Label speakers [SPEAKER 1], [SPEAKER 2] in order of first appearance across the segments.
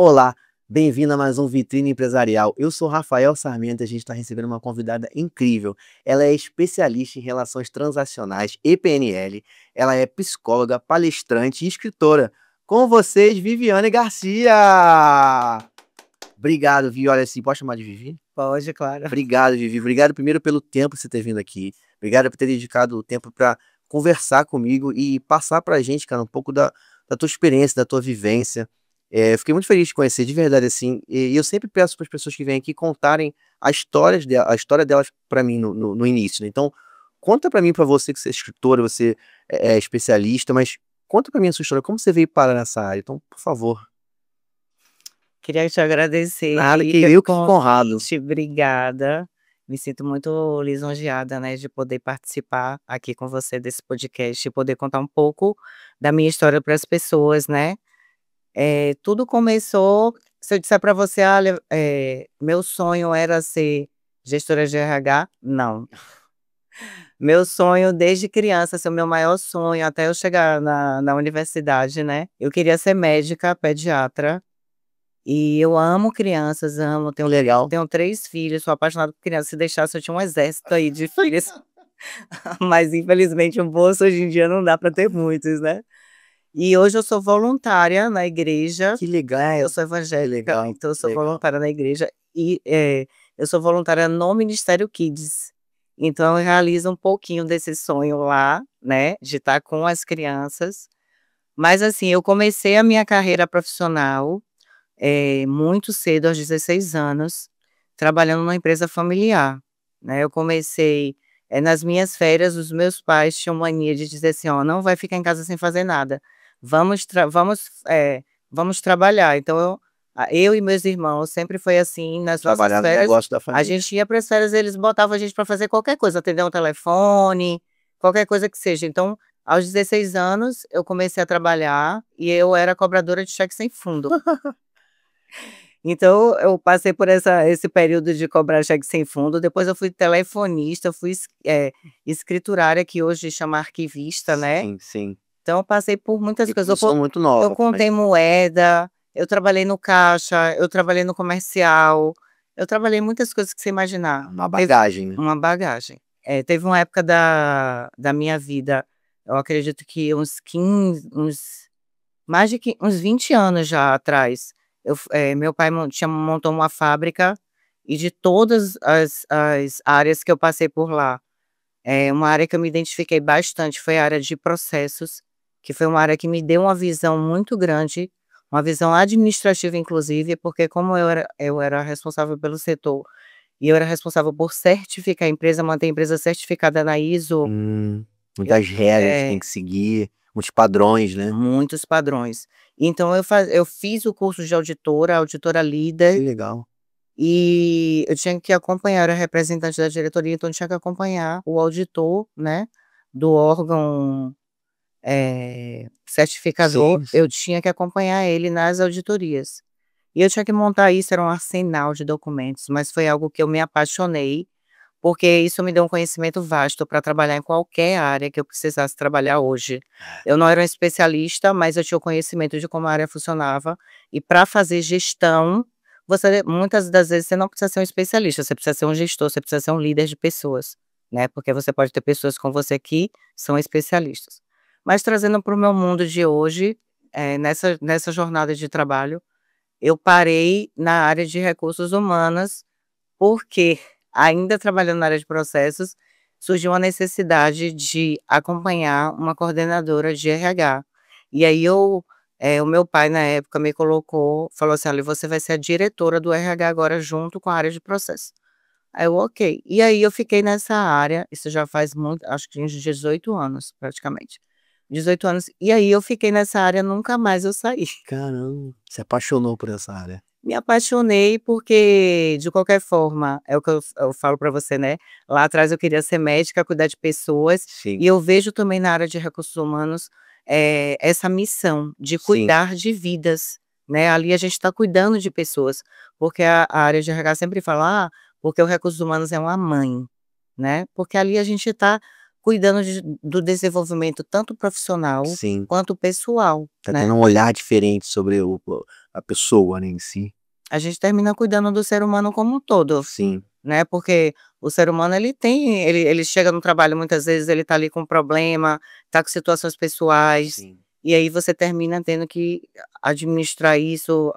[SPEAKER 1] Olá, bem-vindo a mais um Vitrine Empresarial. Eu sou Rafael Sarmento e a gente está recebendo uma convidada incrível. Ela é especialista em relações transacionais e PNL. Ela é psicóloga, palestrante e escritora. Com vocês, Viviane Garcia! Obrigado, Vi. Olha assim, pode chamar de Vivi?
[SPEAKER 2] Pode, claro.
[SPEAKER 1] Obrigado, Vivi. Obrigado primeiro pelo tempo que você ter vindo aqui. Obrigado por ter dedicado o tempo para conversar comigo e passar para a gente, cara, um pouco da tua experiência, da tua vivência. Eu fiquei muito feliz de conhecer, de verdade, assim. E eu sempre peço para as pessoas que vêm aqui contarem a história delas para mim no início, né? Então, conta para mim, para você que você é escritora, você é especialista, mas conta para mim a sua história, como você veio parar nessa área. Então, por favor.
[SPEAKER 2] Queria te agradecer
[SPEAKER 1] Nada, que
[SPEAKER 2] aí pelo
[SPEAKER 1] eu que fico honrado.
[SPEAKER 2] convite, obrigada. Me sinto muito lisonjeada, né, de poder participar aqui com você desse podcast e poder contar um pouco da minha história para as pessoas, né. Tudo começou se eu disser para você: "Olha, meu sonho era ser gestora de RH", não. Meu sonho desde criança, assim, o meu maior sonho até eu chegar na universidade, né, eu queria ser médica pediatra. E eu amo crianças, amo, tenho
[SPEAKER 1] Legal.
[SPEAKER 2] tenho 3 filhos, sou apaixonada por criança, se deixasse eu tinha um exército aí de filhos, mas infelizmente o bolso hoje em dia não dá para ter muitos, né. E hoje eu sou voluntária na igreja,
[SPEAKER 1] Que legal,
[SPEAKER 2] eu sou
[SPEAKER 1] que
[SPEAKER 2] evangélica,
[SPEAKER 1] legal,
[SPEAKER 2] então eu
[SPEAKER 1] que
[SPEAKER 2] sou
[SPEAKER 1] legal.
[SPEAKER 2] voluntária na igreja e, eu sou voluntária no Ministério Kids. Então eu realizo um pouquinho desse sonho lá, né, de estar com as crianças. Mas assim, eu comecei a minha carreira profissional muito cedo, aos 16 anos, trabalhando numa empresa familiar, né. Eu comecei, nas minhas férias, os meus pais tinham mania de dizer assim: "Ó, não vai ficar em casa sem fazer nada, vamos trabalhar". Então eu e meus irmãos sempre foi assim, nas nossas
[SPEAKER 1] Trabalhar no
[SPEAKER 2] férias,
[SPEAKER 1] negócio da
[SPEAKER 2] a
[SPEAKER 1] família.
[SPEAKER 2] gente ia para as férias, eles botavam a gente para fazer qualquer coisa, atender um telefone, qualquer coisa que seja. Então, aos 16 anos, eu comecei a trabalhar e eu era cobradora de cheque sem fundo. Então eu passei por esse período de cobrar cheque sem fundo, depois eu fui telefonista, fui escriturária, que hoje chama arquivista, né.
[SPEAKER 1] Sim, sim.
[SPEAKER 2] Então eu passei por muitas
[SPEAKER 1] E
[SPEAKER 2] coisas,
[SPEAKER 1] começou muito
[SPEAKER 2] eu
[SPEAKER 1] nova também.
[SPEAKER 2] contei moeda, eu trabalhei no caixa, eu trabalhei no comercial, eu trabalhei em muitas coisas que você imaginar.
[SPEAKER 1] Uma
[SPEAKER 2] Teve
[SPEAKER 1] bagagem, né.
[SPEAKER 2] uma bagagem. Teve uma época da minha vida, eu acredito que uns mais de uns 20 anos já atrás, meu pai montou uma fábrica, e de todas as áreas que eu passei por lá, uma área que eu me identifiquei bastante foi a área de processos, que foi uma área que me deu uma visão muito grande, uma visão administrativa inclusive, porque como eu era responsável pelo setor, e eu era responsável por certificar a empresa, manter a empresa certificada na ISO, eu
[SPEAKER 1] Muitas regras que tem
[SPEAKER 2] é.
[SPEAKER 1] que seguir, muitos padrões, né.
[SPEAKER 2] Muitos padrões. Então eu fiz o curso de auditora, auditora
[SPEAKER 1] Que
[SPEAKER 2] líder,
[SPEAKER 1] legal.
[SPEAKER 2] e eu tinha que acompanhar, eu era representante da diretoria, então eu tinha que acompanhar o auditor, né, do órgão, certificador,
[SPEAKER 1] Sim,
[SPEAKER 2] eu
[SPEAKER 1] sim.
[SPEAKER 2] tinha que acompanhar ele nas auditorias. E eu tinha que montar isso, era um arsenal de documentos, mas foi algo que eu me apaixonei, porque isso me deu um conhecimento vasto para trabalhar em qualquer área que eu precisasse trabalhar hoje. Eu não era uma especialista, mas eu tinha o conhecimento de como a área funcionava, e para fazer gestão, você muitas das vezes você não precisa ser um especialista, você precisa ser um gestor, você precisa ser um líder de pessoas, né, porque você pode ter pessoas com você que são especialistas. Mas trazendo para o meu mundo de hoje, nessa jornada de trabalho, eu parei na área de recursos humanos, porque, ainda trabalhando na área de processos, surgiu a necessidade de acompanhar uma coordenadora de RH. E aí o meu pai na época me colocou, falou assim: "Olha, você vai ser a diretora do RH agora junto com a área de processo". Aí eu: "Ok". E aí eu fiquei nessa área, isso já faz muito, acho que uns 18 anos praticamente. 18 anos, e aí eu fiquei nessa área, nunca mais eu saí.
[SPEAKER 1] Caramba, se apaixonou por essa área.
[SPEAKER 2] Me apaixonei porque, de qualquer forma, é o que eu falo para você, né, lá atrás eu queria ser médica, cuidar de pessoas,
[SPEAKER 1] Sim,
[SPEAKER 2] e eu vejo também na área de recursos humanos, essa missão de
[SPEAKER 1] sim.
[SPEAKER 2] cuidar de vidas, né, ali a gente está cuidando de pessoas, porque a área de RH sempre fala: "Ah, porque o recursos humanos é uma mãe", né, porque ali a gente está cuidando do desenvolvimento tanto profissional
[SPEAKER 1] Sim.
[SPEAKER 2] quanto pessoal,
[SPEAKER 1] Tá
[SPEAKER 2] né.
[SPEAKER 1] tendo um olhar diferente sobre a pessoa, né, em si.
[SPEAKER 2] A gente termina cuidando do ser humano como um todo,
[SPEAKER 1] Sim,
[SPEAKER 2] né, porque o ser humano ele chega no trabalho muitas vezes ele tá ali com problema, tá com situações pessoais,
[SPEAKER 1] sim.
[SPEAKER 2] e aí você termina tendo que administrar isso,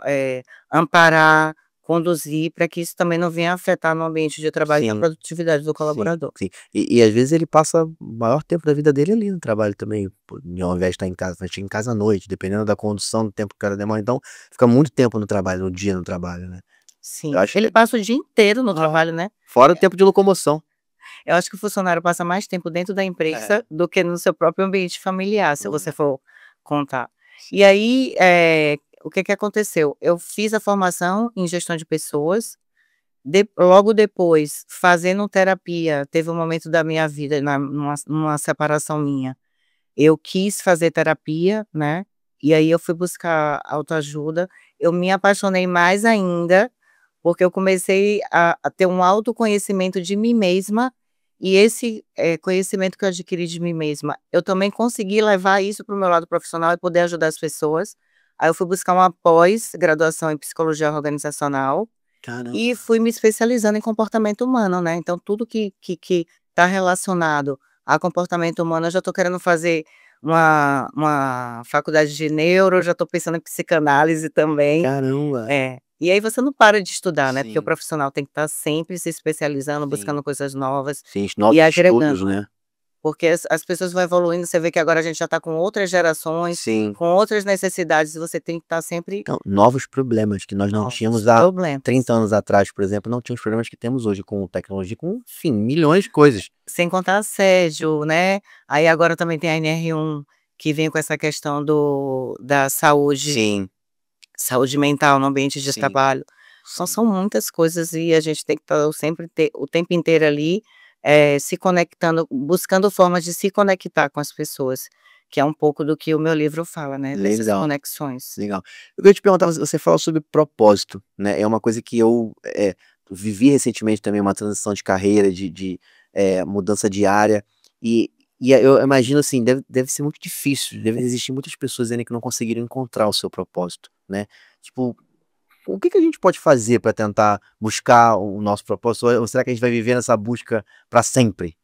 [SPEAKER 2] amparar, conduzir, para que isso também não venha afetar no ambiente de trabalho e a
[SPEAKER 1] Sim,
[SPEAKER 2] produtividade do
[SPEAKER 1] sim,
[SPEAKER 2] colaborador.
[SPEAKER 1] sim. E às vezes ele passa o maior tempo da vida dele ali no trabalho também, pô, ao invés de estar em casa, vai chegar em casa à noite, dependendo da condução, do tempo que o cara demora, então fica muito tempo no trabalho, no dia no trabalho, né. Eu
[SPEAKER 2] Sim,
[SPEAKER 1] acho que
[SPEAKER 2] ele passa o dia inteiro no
[SPEAKER 1] ah,
[SPEAKER 2] trabalho, né.
[SPEAKER 1] fora o tempo de locomoção.
[SPEAKER 2] Eu acho que o funcionário passa mais tempo dentro da
[SPEAKER 1] É.
[SPEAKER 2] empresa do que no seu próprio ambiente familiar, se você
[SPEAKER 1] Hum,
[SPEAKER 2] for contar.
[SPEAKER 1] sim.
[SPEAKER 2] E aí, o que que aconteceu? Eu fiz a formação em gestão de pessoas, logo depois, fazendo terapia, teve um momento da minha vida, numa separação minha, eu quis fazer terapia, né, e aí eu fui buscar autoajuda, eu me apaixonei mais ainda, porque eu comecei a ter um autoconhecimento de mim mesma, e esse, conhecimento que eu adquiri de mim mesma, eu também consegui levar isso para o meu lado profissional e poder ajudar as pessoas. Aí eu fui buscar uma pós-graduação em psicologia organizacional, e
[SPEAKER 1] Caramba.
[SPEAKER 2] fui me especializando em comportamento humano, né, então tudo que está relacionado a comportamento humano, eu já estou querendo fazer uma faculdade de neuro, já estou pensando em psicanálise também.
[SPEAKER 1] Caramba.
[SPEAKER 2] É. E aí você não para de estudar, né, porque o
[SPEAKER 1] Sim,
[SPEAKER 2] profissional tem que estar sempre se especializando,
[SPEAKER 1] sim.
[SPEAKER 2] buscando coisas novas
[SPEAKER 1] Sim, os
[SPEAKER 2] e
[SPEAKER 1] novos estudos,
[SPEAKER 2] agregando,
[SPEAKER 1] né.
[SPEAKER 2] porque as pessoas vão evoluindo, você vê que agora a gente já está com outras gerações,
[SPEAKER 1] Sim.
[SPEAKER 2] com outras necessidades e você tem que estar sempre
[SPEAKER 1] Não, novos problemas que nós não
[SPEAKER 2] novos
[SPEAKER 1] tínhamos há
[SPEAKER 2] problemas.
[SPEAKER 1] 30 anos atrás, por exemplo, não tinha os problemas que temos hoje com tecnologia, com, enfim, milhões de coisas.
[SPEAKER 2] Sem contar assédio, né, aí agora também tem a NR1, que vem com essa questão da
[SPEAKER 1] Sim,
[SPEAKER 2] saúde mental no ambiente de
[SPEAKER 1] sim,
[SPEAKER 2] trabalho. Então
[SPEAKER 1] sim.
[SPEAKER 2] são muitas coisas e a gente tem que estar sempre o tempo inteiro ali, se conectando, buscando formas de se conectar com as pessoas, que é um pouco do que o meu livro fala, né, dessas
[SPEAKER 1] Legal,
[SPEAKER 2] conexões.
[SPEAKER 1] legal. Eu queria te perguntar, você falou sobre propósito, né, é uma coisa que eu, vivi recentemente também uma transição de carreira, mudança de área, e eu imagino, assim, deve ser muito difícil, deve existir muitas pessoas ainda que não conseguiram encontrar o seu propósito, né. Tipo, o que que a gente pode fazer para tentar buscar o nosso propósito, ou será que a gente vai viver nessa busca para sempre?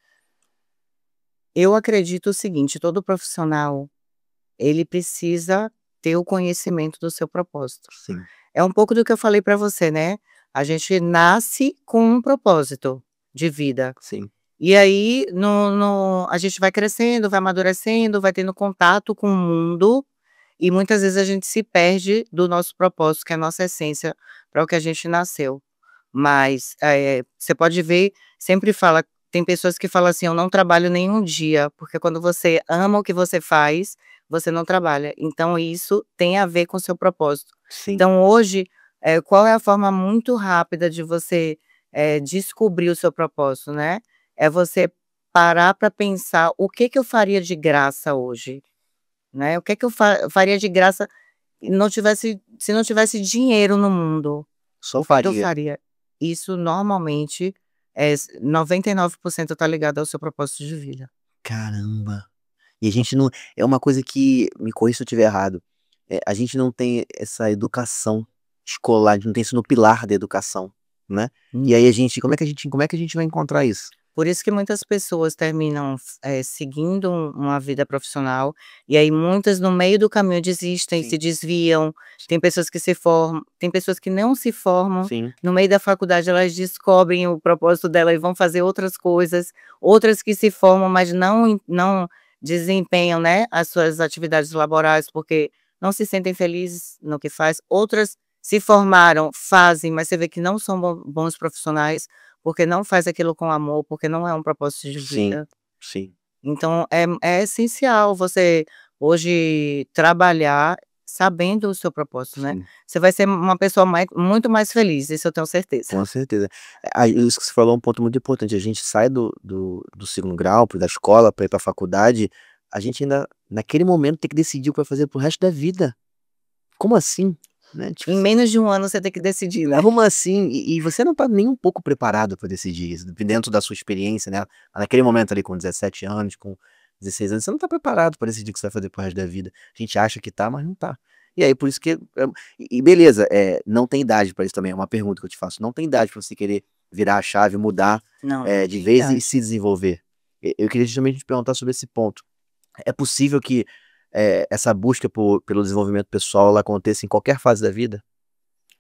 [SPEAKER 2] Eu acredito o seguinte, todo profissional, ele precisa ter o conhecimento do seu propósito.
[SPEAKER 1] Sim,
[SPEAKER 2] É um pouco do que eu falei para você, né, a gente nasce com um propósito de vida.
[SPEAKER 1] sim,
[SPEAKER 2] E aí no a gente vai crescendo, vai amadurecendo, vai tendo contato com o mundo, e muitas vezes a gente se perde do nosso propósito, que é a nossa essência, para o que a gente nasceu. Mas, você pode ver, sempre fala tem pessoas que falam assim: "Eu não trabalho nenhum dia", porque quando você ama o que você faz, você não trabalha. Então isso tem a ver com o seu propósito.
[SPEAKER 1] sim.
[SPEAKER 2] Então hoje, qual é a forma muito rápida de você, descobrir o seu propósito, né? É você parar para pensar: "O que que eu faria de graça hoje?", né? O que que eu faria de graça e não tivesse se não tivesse dinheiro no mundo,
[SPEAKER 1] Só
[SPEAKER 2] o que que eu
[SPEAKER 1] faria.
[SPEAKER 2] faria? Isso normalmente, 99% tá ligado ao seu propósito de vida.
[SPEAKER 1] Caramba! E a gente não, é uma coisa que, me corrija se eu estiver errado, a gente não tem essa educação escolar, a gente não tem isso no pilar da educação, né. E aí a gente, como é que a gente vai encontrar isso?
[SPEAKER 2] Por isso que muitas pessoas terminam seguindo uma vida profissional, e aí muitas no meio do caminho desistem, se
[SPEAKER 1] Sim,
[SPEAKER 2] desviam, tem pessoas que se formam, tem pessoas que não se formam,
[SPEAKER 1] sim,
[SPEAKER 2] no meio da faculdade elas descobrem o propósito dela e vão fazer outras coisas, outras que se formam, mas não desempenham, né, as suas atividades laborais, porque não se sentem felizes no que faz, outras se formaram, fazem, mas você vê que não são bons profissionais, porque não faz aquilo com amor, porque não é um propósito de
[SPEAKER 1] sim,
[SPEAKER 2] vida.
[SPEAKER 1] sim,
[SPEAKER 2] Então é essencial você hoje trabalhar sabendo o seu propósito, né.
[SPEAKER 1] sim.
[SPEAKER 2] Você vai ser uma pessoa muito mais feliz, isso eu tenho certeza.
[SPEAKER 1] Com certeza. Isso que você falou é um ponto muito importante, a gente sai do segundo grau, da escola para ir para a faculdade, a gente ainda, naquele momento, tem que decidir o que vai fazer para o resto da vida. Como assim? né, tipo
[SPEAKER 2] Em
[SPEAKER 1] assim,
[SPEAKER 2] menos de 1 ano você tem que decidir, né.
[SPEAKER 1] como assim? E você não tá nem um pouco preparado para decidir isso, dentro da sua experiência, né, naquele momento ali com 17 anos, com 16 anos, você não tá preparado para decidir o que você vai fazer pro resto da vida. A gente acha que tá, mas não tá. E aí por isso que, e beleza, não tem idade para isso também, é uma pergunta que eu te faço, não tem idade para você querer virar a chave, mudar,
[SPEAKER 2] Não, não
[SPEAKER 1] de
[SPEAKER 2] tem
[SPEAKER 1] vez e
[SPEAKER 2] idade.
[SPEAKER 1] se desenvolver. Eu queria justamente te perguntar sobre esse ponto. É possível que, essa busca pelo desenvolvimento pessoal, ela aconteça em qualquer fase da vida?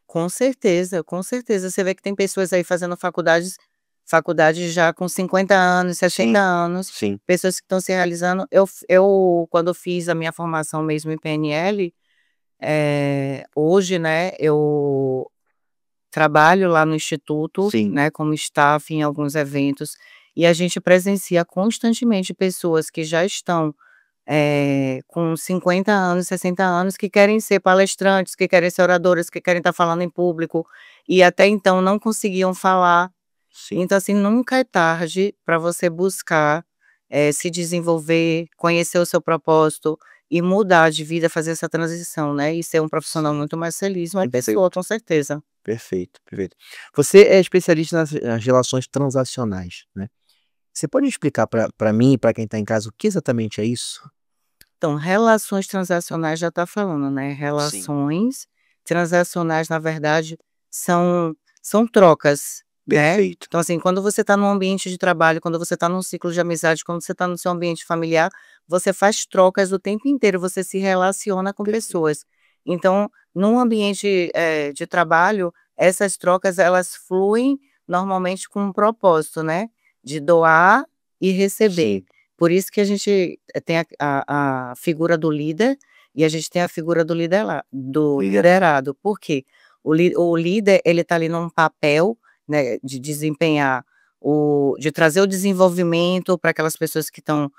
[SPEAKER 2] Com certeza, com certeza. Você vê que tem pessoas aí fazendo faculdade já com 50 anos, 60
[SPEAKER 1] Sim,
[SPEAKER 2] anos,
[SPEAKER 1] sim,
[SPEAKER 2] pessoas que estão se realizando. Eu quando eu fiz a minha formação mesmo em PNL, hoje, né, eu trabalho lá no instituto,
[SPEAKER 1] sim,
[SPEAKER 2] né, como staff em alguns eventos, e a gente presencia constantemente pessoas que já estão com 50 anos, 60 anos, que querem ser palestrantes, que querem ser oradoras, que querem estar falando em público, e até então não conseguiam falar.
[SPEAKER 1] sim,
[SPEAKER 2] Então, assim, nunca é tarde para você buscar, se desenvolver, conhecer o seu propósito e mudar de vida, fazer essa transição, né, e ser um profissional
[SPEAKER 1] sim.
[SPEAKER 2] muito mais feliz, uma pessoa,
[SPEAKER 1] Perfeito,
[SPEAKER 2] com certeza.
[SPEAKER 1] perfeito, perfeito. Você é especialista nas relações transacionais, né. Você pode explicar para mim e para quem está em casa o que exatamente é isso?
[SPEAKER 2] Então, relações transacionais já está falando, né,
[SPEAKER 1] Sim,
[SPEAKER 2] relações transacionais, na verdade, são trocas, né.
[SPEAKER 1] perfeito,
[SPEAKER 2] Então, assim, quando você está num ambiente de trabalho, quando você está num ciclo de amizade, quando você está no seu ambiente familiar, você faz trocas o tempo inteiro, você se relaciona com
[SPEAKER 1] perfeito.
[SPEAKER 2] pessoas. Então, num ambiente, de trabalho, essas trocas elas fluem normalmente com um propósito, né, de doar e receber.
[SPEAKER 1] Sim,
[SPEAKER 2] Por isso que a gente tem a figura do líder e a gente tem a figura do liderado. Por quê? O líder, ele está ali num papel, né, de desempenhar de trazer o desenvolvimento para aquelas pessoas que estão,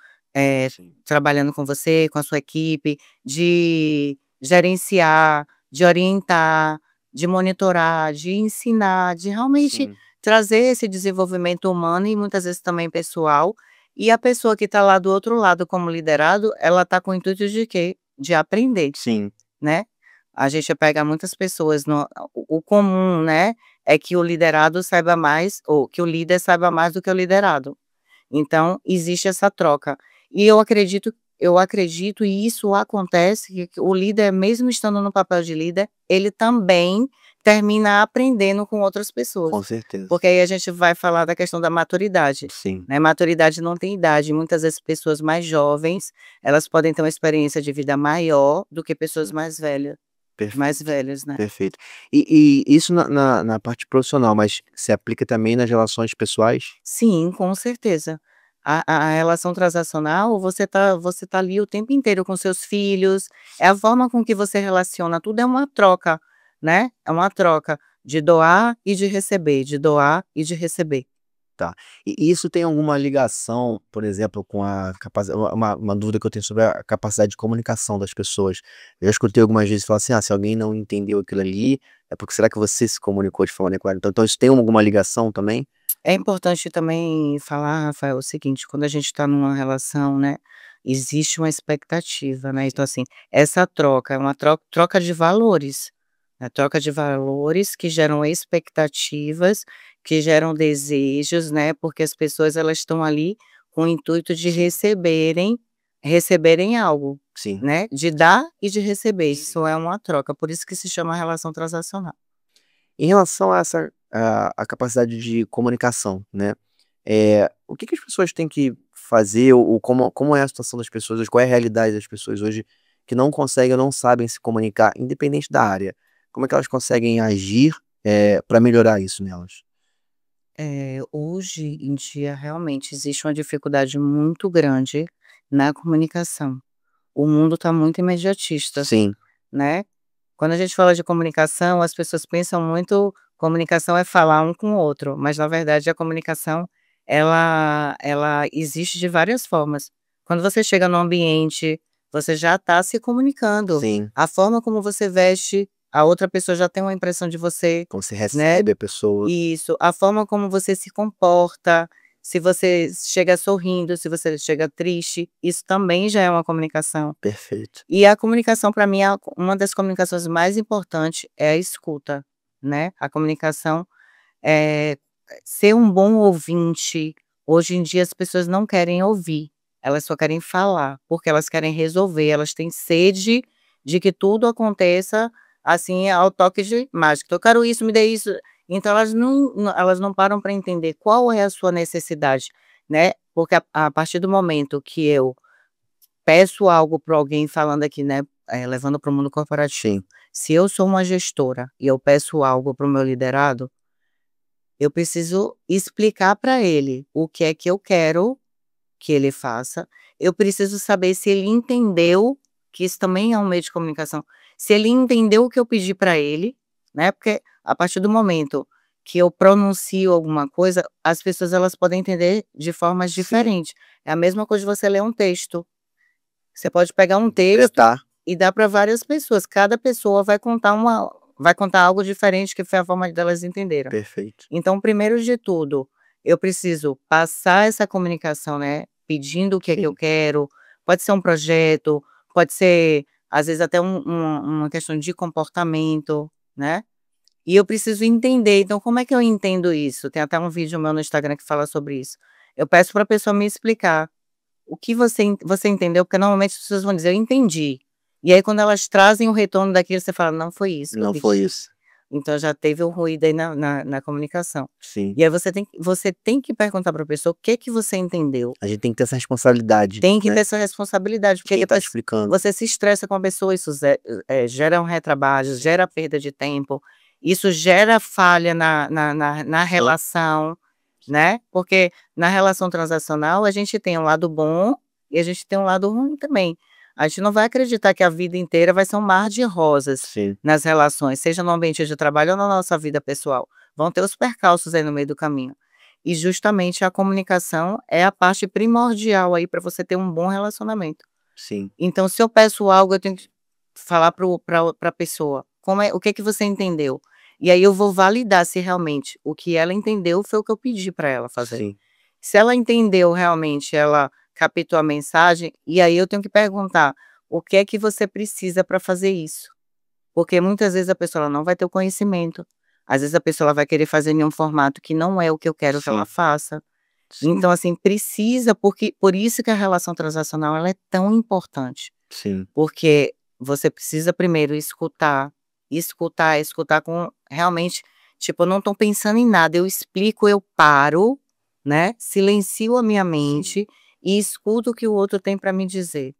[SPEAKER 1] sim,
[SPEAKER 2] trabalhando com você, com a sua equipe, de gerenciar, de orientar, de monitorar, de ensinar, de realmente
[SPEAKER 1] sim,
[SPEAKER 2] trazer esse desenvolvimento humano e muitas vezes também pessoal, e a pessoa que está lá do outro lado como liderado, ela está com o intuito de quê? De aprender,
[SPEAKER 1] sim,
[SPEAKER 2] né. A gente pega muitas pessoas o comum, né, é que o liderado saiba mais ou que o líder saiba mais do que o liderado. Então, existe essa troca. E eu acredito e isso acontece que o líder, mesmo estando no papel de líder, ele também termina aprendendo com outras
[SPEAKER 1] com
[SPEAKER 2] pessoas.
[SPEAKER 1] certeza.
[SPEAKER 2] Porque aí a gente vai falar da questão da maturidade,
[SPEAKER 1] Sim,
[SPEAKER 2] né, maturidade não tem idade, muitas vezes pessoas mais jovens, elas podem ter uma experiência de vida maior do que pessoas
[SPEAKER 1] sim,
[SPEAKER 2] mais
[SPEAKER 1] perfeito,
[SPEAKER 2] velhas, né.
[SPEAKER 1] perfeito. E isso na parte profissional, mas se aplica também nas relações pessoais?
[SPEAKER 2] Sim, com certeza. A relação transacional, você tá ali o tempo inteiro com seus filhos, é a forma com que você relaciona, tudo é uma troca, né, é uma troca de doar e de receber, de doar e de receber.
[SPEAKER 1] Tá. E isso tem alguma ligação, por exemplo, com a capacidade, uma dúvida que eu tenho sobre a capacidade de comunicação das pessoas. Eu já escutei algumas vezes falar assim: "Ah, se alguém não entendeu aquilo ali, é porque será que você se comunicou de forma adequada?" Então isso tem alguma ligação também?
[SPEAKER 2] É importante também falar, Rafael, o seguinte, quando a gente está numa relação, né, existe uma expectativa, né, então
[SPEAKER 1] Sim,
[SPEAKER 2] assim, essa troca é uma troca de valores, né, troca de valores que geram expectativas, que geram desejos, né, porque as pessoas elas estão ali com o intuito de
[SPEAKER 1] sim,
[SPEAKER 2] receberem algo,
[SPEAKER 1] sim,
[SPEAKER 2] né, de dar e de receber,
[SPEAKER 1] sim.
[SPEAKER 2] isso é uma troca, por isso que se chama relação transacional.
[SPEAKER 1] Em relação a essa a capacidade de comunicação, né, o que que as pessoas têm que fazer ou como é a situação das pessoas hoje, qual é a realidade das pessoas hoje que não conseguem ou não sabem se comunicar, independente da área? Como é que elas conseguem agir, pra melhorar isso nelas?
[SPEAKER 2] Hoje em dia, realmente, existe uma dificuldade muito grande na comunicação. O mundo está muito imediatista,
[SPEAKER 1] Sim,
[SPEAKER 2] né. Quando a gente fala de comunicação, as pessoas pensam muito comunicação é falar um com o outro, mas na verdade a comunicação, ela existe de várias formas. Quando você chega no ambiente, você já está se comunicando.
[SPEAKER 1] sim.
[SPEAKER 2] A forma como você veste, a outra pessoa já tem uma impressão de você,
[SPEAKER 1] Como se
[SPEAKER 2] né.
[SPEAKER 1] recebe a pessoa.
[SPEAKER 2] Isso, a forma como você se comporta, se você chega sorrindo, se você chega triste, isso também já é uma comunicação.
[SPEAKER 1] Perfeito.
[SPEAKER 2] E a comunicação, para mim, uma das comunicações mais importantes é a escuta, né? A comunicação é ser um bom ouvinte. Hoje em dia as pessoas não querem ouvir, elas só querem falar, porque elas querem resolver, elas têm sede de que tudo aconteça assim ao toque de mágica. Então, eu quero isso, me dê isso. Então elas não param para entender qual é a sua necessidade, né? Porque a partir do momento que eu peço algo para alguém falando aqui, né, levando para o mundo corporativo,
[SPEAKER 1] Sim,
[SPEAKER 2] se eu sou uma gestora e eu peço algo para o meu liderado, eu preciso explicar para ele o que é que eu quero que ele faça. Eu preciso saber se ele entendeu que isso também é um meio de comunicação. Se ele entendeu o que eu pedi para ele, né? Porque a partir do momento que eu pronuncio alguma coisa, as pessoas elas podem entender de formas
[SPEAKER 1] sim.
[SPEAKER 2] diferentes. É a mesma coisa de você ler um texto. Você pode pegar um texto
[SPEAKER 1] Interpretar.
[SPEAKER 2] e dar para várias pessoas. Cada pessoa vai contar algo diferente, que foi a forma delas entenderam.
[SPEAKER 1] Perfeito.
[SPEAKER 2] Então, primeiro de tudo, eu preciso passar essa comunicação, né, pedindo o que é que eu
[SPEAKER 1] Sim,
[SPEAKER 2] quero, pode ser um projeto, pode ser, às vezes, até uma questão de comportamento, né, e eu preciso entender. Então, como é que eu entendo isso? Tem até um vídeo meu no Instagram que fala sobre isso. Eu peço para a pessoa me explicar o que você entendeu, porque normalmente as pessoas vão dizer: "Eu entendi". E aí quando elas trazem o retorno daquilo, você fala: "Não foi isso que eu
[SPEAKER 1] não foi
[SPEAKER 2] pedi".
[SPEAKER 1] isso.
[SPEAKER 2] Então já teve o ruído aí na comunicação.
[SPEAKER 1] Sim.
[SPEAKER 2] E aí você tem que perguntar para a pessoa o que que você entendeu.
[SPEAKER 1] A gente tem que ter essa responsabilidade,
[SPEAKER 2] Tem que
[SPEAKER 1] né,
[SPEAKER 2] ter essa responsabilidade,
[SPEAKER 1] de
[SPEAKER 2] porque
[SPEAKER 1] quem tá
[SPEAKER 2] depois
[SPEAKER 1] explicando.
[SPEAKER 2] você se estressa com a pessoa, isso gera um retrabalho,
[SPEAKER 1] Sim.
[SPEAKER 2] gera perda de tempo, isso gera falha na
[SPEAKER 1] Só
[SPEAKER 2] relação, né, porque na relação transacional a gente tem um lado bom e a gente tem um lado ruim também. A gente não vai acreditar que a vida inteira vai ser um mar de rosas
[SPEAKER 1] sim,
[SPEAKER 2] nas relações, seja no ambiente de trabalho ou na nossa vida pessoal. Vão ter os percalços aí no meio do caminho. E justamente a comunicação é a parte primordial aí para você ter um bom relacionamento.
[SPEAKER 1] sim,
[SPEAKER 2] Então, se eu peço algo, eu tenho que falar para a pessoa, o que que você entendeu? E aí eu vou validar se realmente o que ela entendeu foi o que eu pedi para ela fazer.
[SPEAKER 1] sim,
[SPEAKER 2] Se ela entendeu realmente, ela captou a mensagem, e aí eu tenho que perguntar: "O que é que você precisa para fazer isso?". Porque muitas vezes a pessoa ela não vai ter o conhecimento, às vezes a pessoa ela vai querer fazer em um formato que não é o que eu quero que ela
[SPEAKER 1] sim,
[SPEAKER 2] faça.
[SPEAKER 1] sim,
[SPEAKER 2] Então, assim, precisa, porque por isso que a relação transacional ela é tão importante,
[SPEAKER 1] sim,
[SPEAKER 2] porque você precisa primeiro escutar, escutar, escutar com realmente, tipo, eu não estou pensando em nada, eu explico, eu paro, né, silencio a minha
[SPEAKER 1] sim.
[SPEAKER 2] mente e escuto o que o outro tem para me dizer.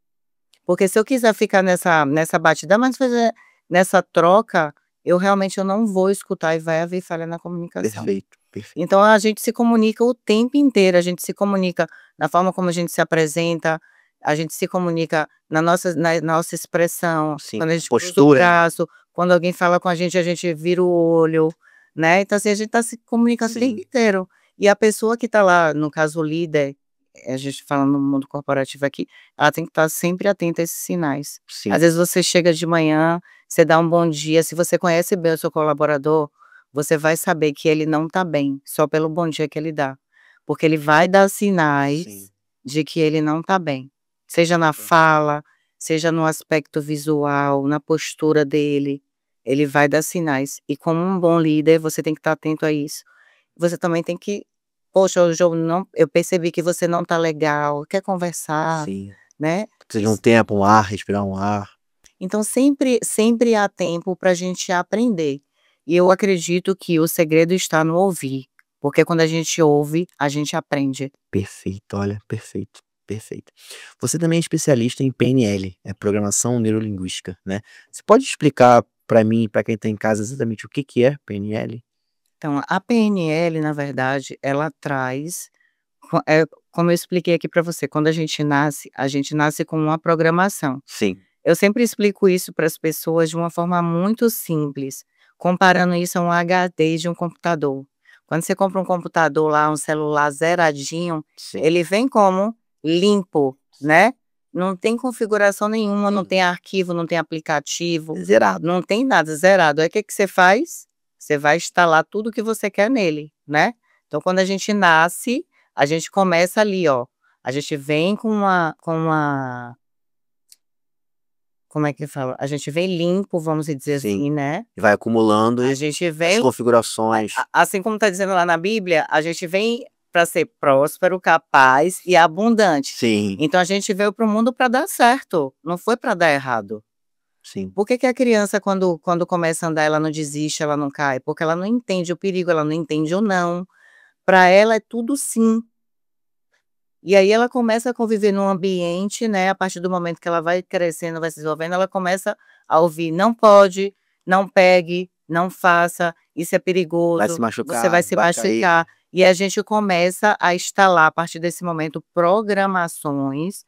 [SPEAKER 2] Porque se eu quiser ficar nessa batida, mas fazer nessa troca, eu não vou escutar e vai haver falha na comunicação.
[SPEAKER 1] Perfeito, perfeito.
[SPEAKER 2] Então a gente se comunica o tempo inteiro, a gente se comunica na forma como a gente se apresenta, a gente se comunica na nossa expressão,
[SPEAKER 1] Sim,
[SPEAKER 2] quando a gente cruza o
[SPEAKER 1] postura, né.
[SPEAKER 2] braço, quando alguém fala com a gente vira o olho, né. Então assim, a gente está se comunicando o tempo
[SPEAKER 1] Sim,
[SPEAKER 2] inteiro. E a pessoa que está lá, no caso o líder, a gente falando no mundo corporativo aqui, ela tem que estar sempre atenta a esses sinais. Às
[SPEAKER 1] sim,
[SPEAKER 2] vezes você chega de manhã, você dá um bom dia, se você conhece bem o seu colaborador, você vai saber que ele não está bem, só pelo bom dia que ele dá. Porque ele vai dar
[SPEAKER 1] sim.
[SPEAKER 2] sinais de que ele não está bem, seja na fala, seja no aspecto visual, na postura dele, ele vai dar sinais. E como um bom líder, você tem que estar atento a isso. Você também tem que: "Poxa, hoje eu percebi que você não está legal, quer conversar?",
[SPEAKER 1] Sim.
[SPEAKER 2] né.
[SPEAKER 1] Precisa de um tempo, um ar, respirar um ar.
[SPEAKER 2] Então sempre há tempo para a gente aprender. E eu acredito que o segredo está no ouvir, porque quando a gente ouve, a gente aprende.
[SPEAKER 1] Perfeito, olha, perfeito, perfeito. Você também é especialista em PNL, é Programação Neurolinguística, né. Você pode explicar para mim e para quem está em casa exatamente o que que é PNL?
[SPEAKER 2] Então a PNL, na verdade, ela traz, como eu expliquei aqui para você, quando a gente nasce com uma programação.
[SPEAKER 1] Sim,
[SPEAKER 2] Eu sempre explico isso para as pessoas de uma forma muito simples, comparando isso a um HD de um computador. Quando você compra um computador lá, um celular zeradinho,
[SPEAKER 1] sim.
[SPEAKER 2] ele vem como? Limpo, né? Não tem configuração nenhuma, não
[SPEAKER 1] Sim.
[SPEAKER 2] tem arquivo, não tem aplicativo,
[SPEAKER 1] Zerado.
[SPEAKER 2] não tem nada, zerado. Aí o que que você faz? Você vai instalar tudo que você quer nele, né? Então quando a gente nasce, a gente começa ali, ó, a gente vem como é que fala? A gente vem limpo, vamos dizer
[SPEAKER 1] Sim.
[SPEAKER 2] assim, né?
[SPEAKER 1] E vai acumulando
[SPEAKER 2] A gente
[SPEAKER 1] as
[SPEAKER 2] vem,
[SPEAKER 1] configurações.
[SPEAKER 2] assim como tá dizendo lá na Bíblia, a gente vem para ser próspero, capaz e abundante.
[SPEAKER 1] Sim,
[SPEAKER 2] Então a gente veio para o mundo para dar certo, não foi para dar errado.
[SPEAKER 1] sim.
[SPEAKER 2] Por que que a criança quando começa a andar, ela não desiste, ela não cai? Porque ela não entende o perigo, ela não entende o não. Para ela é tudo sim. E aí ela começa a conviver num ambiente, né, a partir do momento que ela vai crescendo, vai se desenvolvendo, ela começa a ouvir: "Não pode, não pegue, não faça, isso é
[SPEAKER 1] Vai se
[SPEAKER 2] perigoso, você vai
[SPEAKER 1] machucar,
[SPEAKER 2] se
[SPEAKER 1] vai cair.
[SPEAKER 2] machucar". E a gente começa a instalar, a partir desse momento, programações,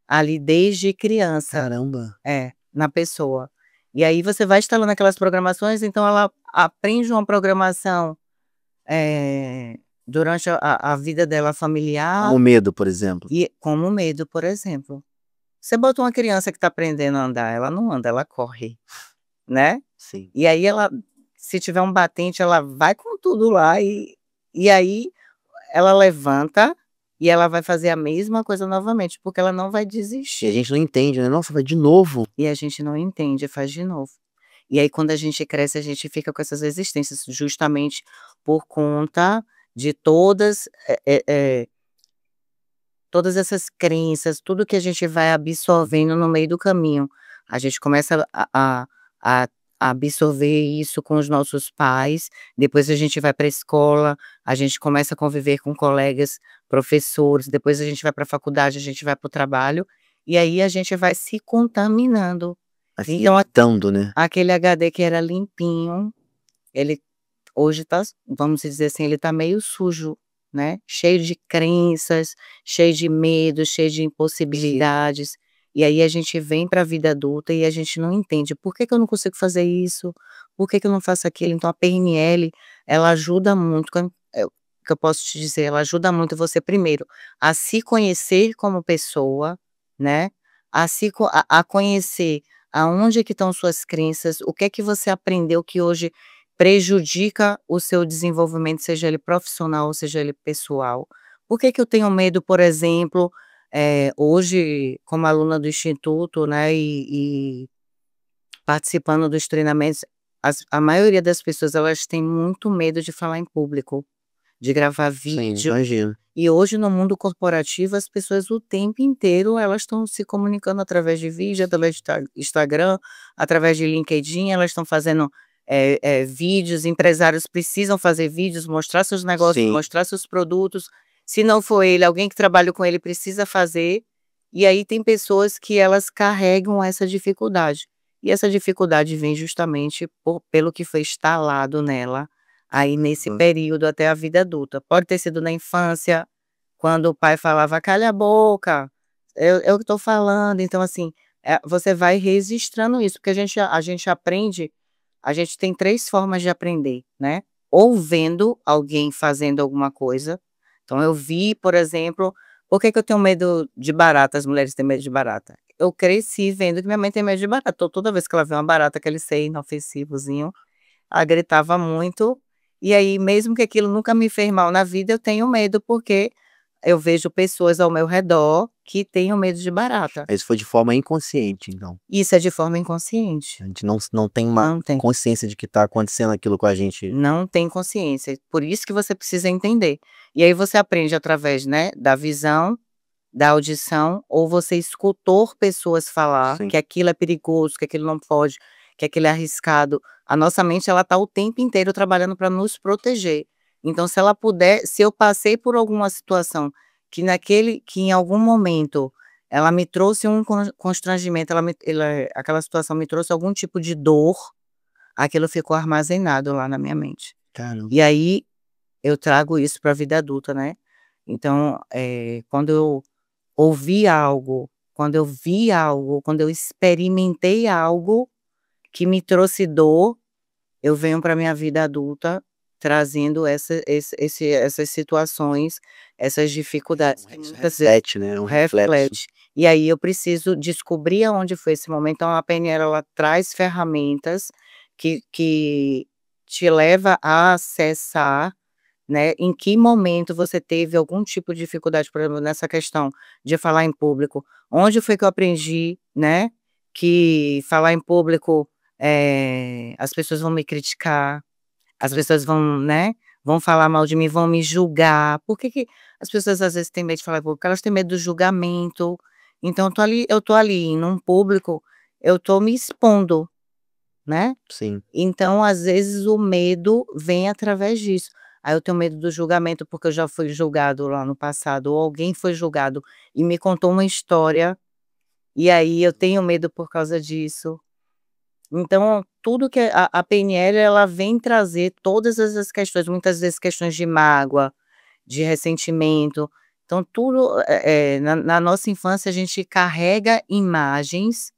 [SPEAKER 2] ali desde criança.
[SPEAKER 1] Caramba.
[SPEAKER 2] É, na pessoa. E aí você vai instalando aquelas programações, então ela aprende uma programação, durante a vida dela familiar,
[SPEAKER 1] O medo, por exemplo.
[SPEAKER 2] e como medo, por exemplo. Você bota uma criança que está aprendendo a andar, ela não anda, ela corre, né.
[SPEAKER 1] Sim.
[SPEAKER 2] E aí ela, se tiver um batente, ela vai com tudo lá e aí ela levanta e ela vai fazer a mesma coisa novamente, porque ela não vai
[SPEAKER 1] E a
[SPEAKER 2] desistir.
[SPEAKER 1] gente não entende, né? Nossa, vai de novo.
[SPEAKER 2] E a gente não entende, faz de novo. E aí quando a gente cresce, a gente fica com essas resistências, justamente por conta de todas essas crenças, tudo que a gente vai absorvendo no meio do caminho. A gente começa a absorver isso com os nossos pais, depois a gente vai para a escola, a gente começa a conviver com colegas, professores, depois a gente vai para a faculdade, a gente vai para o trabalho, e aí a gente vai se contaminando.
[SPEAKER 1] Vai se
[SPEAKER 2] Então
[SPEAKER 1] limitando, né?
[SPEAKER 2] aquele HD que era limpinho, ele hoje tá, vamos dizer assim, ele tá meio sujo, né, cheio de crenças, cheio de medos, cheio de impossibilidades, e aí a gente vem para a vida adulta e a gente não entende: "Por que que eu não consigo fazer isso? Por que que eu não faço aquilo?". Então a PNL, ela ajuda muito, o que eu posso te dizer, ela ajuda muito você primeiro a se conhecer como pessoa, né, a conhecer aonde é que estão suas crenças, o que é que você aprendeu que hoje prejudica o seu desenvolvimento, seja ele profissional ou seja ele pessoal. Por que que eu tenho medo, por exemplo, hoje, como aluna do instituto, né, e participando dos treinamentos, a maioria das pessoas, elas têm muito medo de falar em público, de gravar
[SPEAKER 1] Sim,
[SPEAKER 2] vídeo.
[SPEAKER 1] imagino.
[SPEAKER 2] E hoje no mundo corporativo as pessoas o tempo inteiro elas estão se comunicando através de vídeo, através de Instagram, através de LinkedIn, elas estão fazendo, vídeos, empresários precisam fazer vídeos, mostrar seus negócios,
[SPEAKER 1] Sim.
[SPEAKER 2] mostrar seus produtos. Se não for ele, alguém que trabalha com ele precisa fazer, e aí tem pessoas que elas carregam essa dificuldade. E essa dificuldade vem justamente pelo que foi instalado nela, aí nesse
[SPEAKER 1] Hum.
[SPEAKER 2] período até a vida adulta. Pode ter sido na infância, quando o pai falava: "Calha a boca, eu que estou falando", então assim, você vai registrando isso, porque a gente aprende, a gente tem 3 formas de aprender, né, ou vendo alguém fazendo alguma coisa, então eu vi, por exemplo, por que que eu tenho medo de barata, as mulheres têm medo de barata? Eu cresci vendo que minha mãe tem medo de barata, então toda vez que ela vê uma barata, aquele ser inofensivozinho, ela gritava muito, e aí mesmo que aquilo nunca me fez mal na vida, eu tenho medo, porque eu vejo pessoas ao meu redor que tenham medo de barata.
[SPEAKER 1] Isso foi de forma inconsciente, então.
[SPEAKER 2] Isso é de forma inconsciente.
[SPEAKER 1] A gente não tem uma
[SPEAKER 2] Não tem.
[SPEAKER 1] consciência de que tá acontecendo aquilo com a gente.
[SPEAKER 2] Não tem consciência, por isso que você precisa entender. E aí você aprende através, né, da visão, da audição, ou você escutou pessoas falar
[SPEAKER 1] Sim.
[SPEAKER 2] que aquilo é perigoso, que aquilo não pode, que aquilo é arriscado. A nossa mente, ela tá o tempo inteiro trabalhando para nos proteger. Então se ela puder, se eu passei por alguma situação que em algum momento ela me trouxe um constrangimento, aquela situação me trouxe algum tipo de dor, aquilo ficou armazenado lá na minha mente.
[SPEAKER 1] Caramba.
[SPEAKER 2] E aí eu trago isso para a vida adulta, né. Então, quando eu ouvi algo, quando eu vi algo, quando eu experimentei algo que me trouxe dor, eu venho para minha vida adulta trazendo essas situações, essas dificuldades que muitas vezes
[SPEAKER 1] Reflete, né, é um reflexo.
[SPEAKER 2] reflete. E aí eu preciso descobrir aonde foi esse momento, então a PNL ela traz ferramentas que te leva a acessar né, em que momento você teve algum tipo de dificuldade, por exemplo, nessa questão de falar em público, onde foi que eu aprendi, né, que falar em público, as pessoas vão me criticar, as pessoas vão, né, vão falar mal de mim, vão me julgar. Por que que as pessoas às vezes têm medo de falar em público? Porque elas têm medo do julgamento. Então eu tô ali num público, eu tô me expondo, né.
[SPEAKER 1] Sim.
[SPEAKER 2] Então, às vezes, o medo vem através disso. Aí eu tenho medo do julgamento, porque eu já fui julgado lá no passado, ou alguém foi julgado e me contou uma história, e aí eu tenho medo por causa disso. Então, tudo que a PNL, ela vem trazer todas essas questões, muitas vezes questões de mágoa, de ressentimento. Então tudo, na nossa infância a gente carrega imagens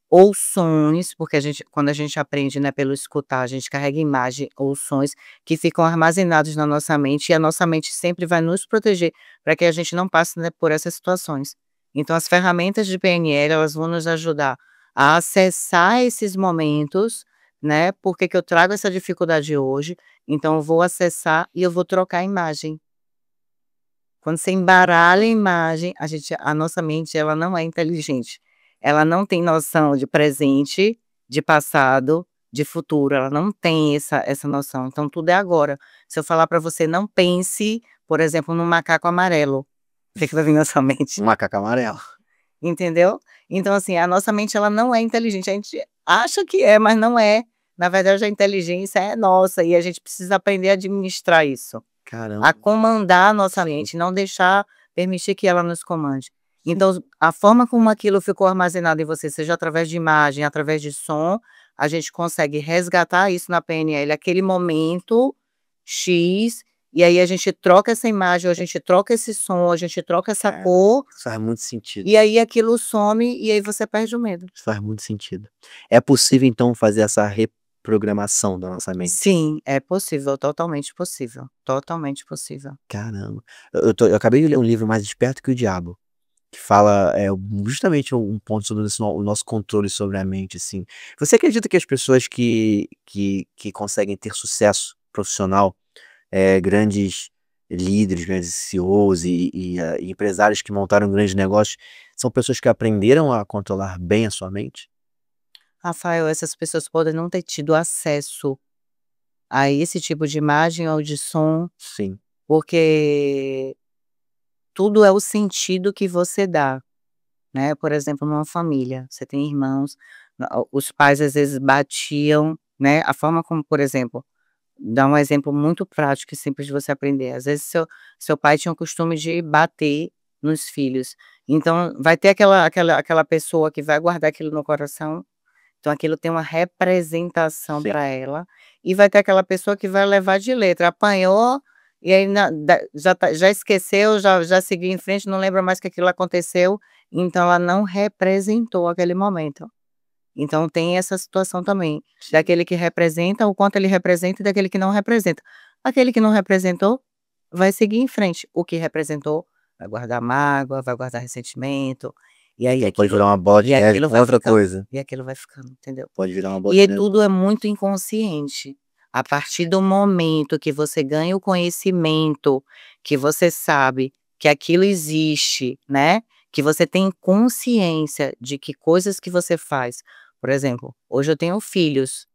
[SPEAKER 2] ou sons, porque quando a gente aprende, né, pelo escutar, a gente carrega imagem ou sons que ficam armazenados na nossa mente, e a nossa mente sempre vai nos proteger para que a gente não passe, né, por essas situações. Então as ferramentas de PNL, elas vão nos ajudar a acessar esses momentos, né, por que que eu trago essa dificuldade hoje, então eu vou acessar e eu vou trocar a imagem. Quando você embaralha a imagem, a nossa mente, ela não é inteligente. Ela não tem noção de presente, de passado, de futuro, ela não tem essa noção, então tudo é agora. Se eu falar para você: "Não pense, por exemplo, num macaco amarelo", o que que vai vir na sua mente?
[SPEAKER 1] Um macaco amarelo.
[SPEAKER 2] Entendeu? Então, assim, a nossa mente, ela não é inteligente, a gente acha que é, mas não é. Na verdade, a inteligência é nossa e a gente precisa aprender a administrar isso. A
[SPEAKER 1] Caramba.
[SPEAKER 2] comandar a nossa
[SPEAKER 1] Sim.
[SPEAKER 2] mente, não deixar permitir que ela nos comande. Então, a forma como aquilo ficou armazenado em você, seja através de imagem, através de som, a gente consegue resgatar isso na PNL, aquele momento X, e aí a gente troca essa imagem, ou a gente troca esse som, a gente troca essa
[SPEAKER 1] Cara,
[SPEAKER 2] cor,
[SPEAKER 1] isso faz muito sentido.
[SPEAKER 2] e aí aquilo some, e aí você perde o medo.
[SPEAKER 1] Isso faz muito sentido. É possível então fazer essa reprogramação da nossa mente?
[SPEAKER 2] Sim, é possível, totalmente possível, totalmente possível.
[SPEAKER 1] Caramba. Eu acabei de ler um livro Mais Esperto que o Diabo, que fala, justamente um ponto sobre o nosso controle sobre a mente, assim. Você acredita que as pessoas que conseguem ter sucesso profissional, grandes líderes, grandes CEOs e empresários que montaram grandes negócios, são pessoas que aprenderam a controlar bem a sua mente?
[SPEAKER 2] Rafael, essas pessoas podem não ter tido acesso a esse tipo de imagem ou de som,
[SPEAKER 1] Sim,
[SPEAKER 2] porque tudo é o sentido que você dá, né. Por exemplo, numa família, você tem irmãos, os pais às vezes batiam, né, a forma como, por exemplo, dar um exemplo muito prático e simples de você aprender, às vezes seu pai tinha o costume de bater nos filhos, então vai ter aquela pessoa que vai guardar aquilo no coração, então aquilo tem uma representação
[SPEAKER 1] sim.
[SPEAKER 2] para ela, e vai ter aquela pessoa que vai levar de letra, apanhou, e aí já esqueceu, já seguiu em frente, não lembra mais que aquilo aconteceu, então ela não representou aquele momento. Então tem essa situação também,
[SPEAKER 1] Sim.
[SPEAKER 2] daquele que representa, o quanto ele representa e daquele que não representa. Aquele que não representou, vai seguir em frente, o que representou, vai guardar mágoa, vai guardar ressentimento, e aí
[SPEAKER 1] Pode
[SPEAKER 2] aquilo
[SPEAKER 1] virar uma bola de
[SPEAKER 2] e
[SPEAKER 1] neve
[SPEAKER 2] aquilo
[SPEAKER 1] com
[SPEAKER 2] vai
[SPEAKER 1] outra
[SPEAKER 2] ficando,
[SPEAKER 1] coisa.
[SPEAKER 2] e aquilo vai ficando, entendeu?
[SPEAKER 1] Pode virar uma bola
[SPEAKER 2] E
[SPEAKER 1] de
[SPEAKER 2] é
[SPEAKER 1] neve.
[SPEAKER 2] tudo é muito inconsciente. A partir do momento que você ganha o conhecimento, que você sabe que aquilo existe, né, que você tem consciência de que coisas que você faz, por exemplo, hoje eu tenho filhos,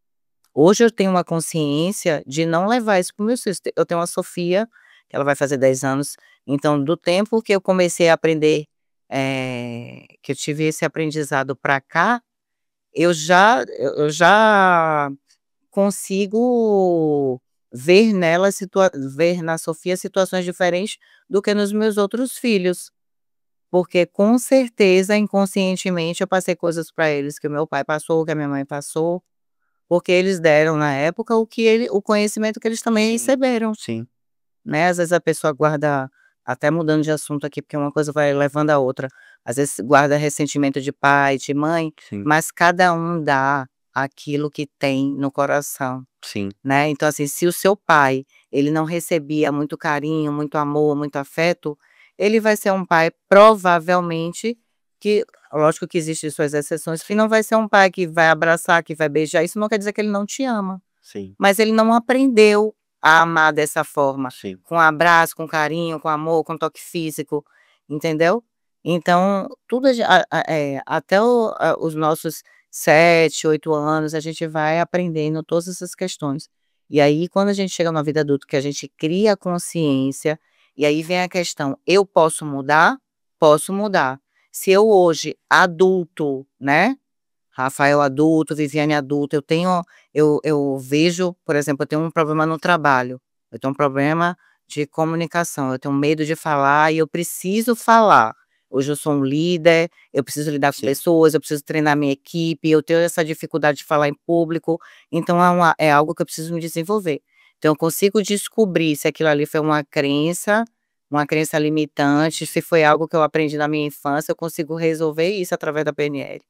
[SPEAKER 2] hoje eu tenho uma consciência de não levar isso para os meus filhos. Eu tenho uma Sofia, que ela vai fazer 10 anos, então do tempo que eu comecei a aprender, que eu tive esse aprendizado para cá, eu já consigo ver na Sofia situações diferentes do que nos meus outros filhos, porque com certeza, inconscientemente, eu passei coisas para eles que o meu pai passou, que a minha mãe passou, porque eles deram na época o conhecimento que eles também
[SPEAKER 1] Sim,
[SPEAKER 2] receberam,
[SPEAKER 1] sim,
[SPEAKER 2] né. Às vezes a pessoa guarda, até mudando de assunto aqui, porque uma coisa vai levando a outra, às vezes guarda ressentimento de pai, de mãe,
[SPEAKER 1] sim,
[SPEAKER 2] mas cada um dá aquilo que tem no coração,
[SPEAKER 1] sim,
[SPEAKER 2] né. Então, assim, se o seu pai, ele não recebia muito carinho, muito amor, muito afeto, ele vai ser um pai provavelmente que, lógico que existem suas exceções, que não vai ser um pai que vai abraçar, que vai beijar, isso não quer dizer que ele não te ama,
[SPEAKER 1] sim.
[SPEAKER 2] mas ele não aprendeu a amar dessa forma,
[SPEAKER 1] Sim.
[SPEAKER 2] com abraço, com carinho, com amor, com toque físico, entendeu? Então, tudo até os nossos 7, 8 anos, a gente vai aprendendo todas essas questões. E aí, quando a gente chega na vida adulta, que a gente cria consciência, e aí vem a questão: eu posso mudar? Posso mudar. Se eu hoje, adulto, né? Rafael adulto, Viviane adulta, eu vejo, por exemplo, eu tenho um problema no trabalho, eu tenho um problema de comunicação, eu tenho medo de falar e eu preciso falar. Hoje eu sou um líder, eu preciso lidar com
[SPEAKER 1] Sim.
[SPEAKER 2] pessoas, eu preciso treinar minha equipe, eu tenho essa dificuldade de falar em público, então é algo que eu preciso me desenvolver. Então eu consigo descobrir se aquilo ali foi uma crença limitante, se foi algo que eu aprendi na minha infância, eu consigo resolver isso através da PNL.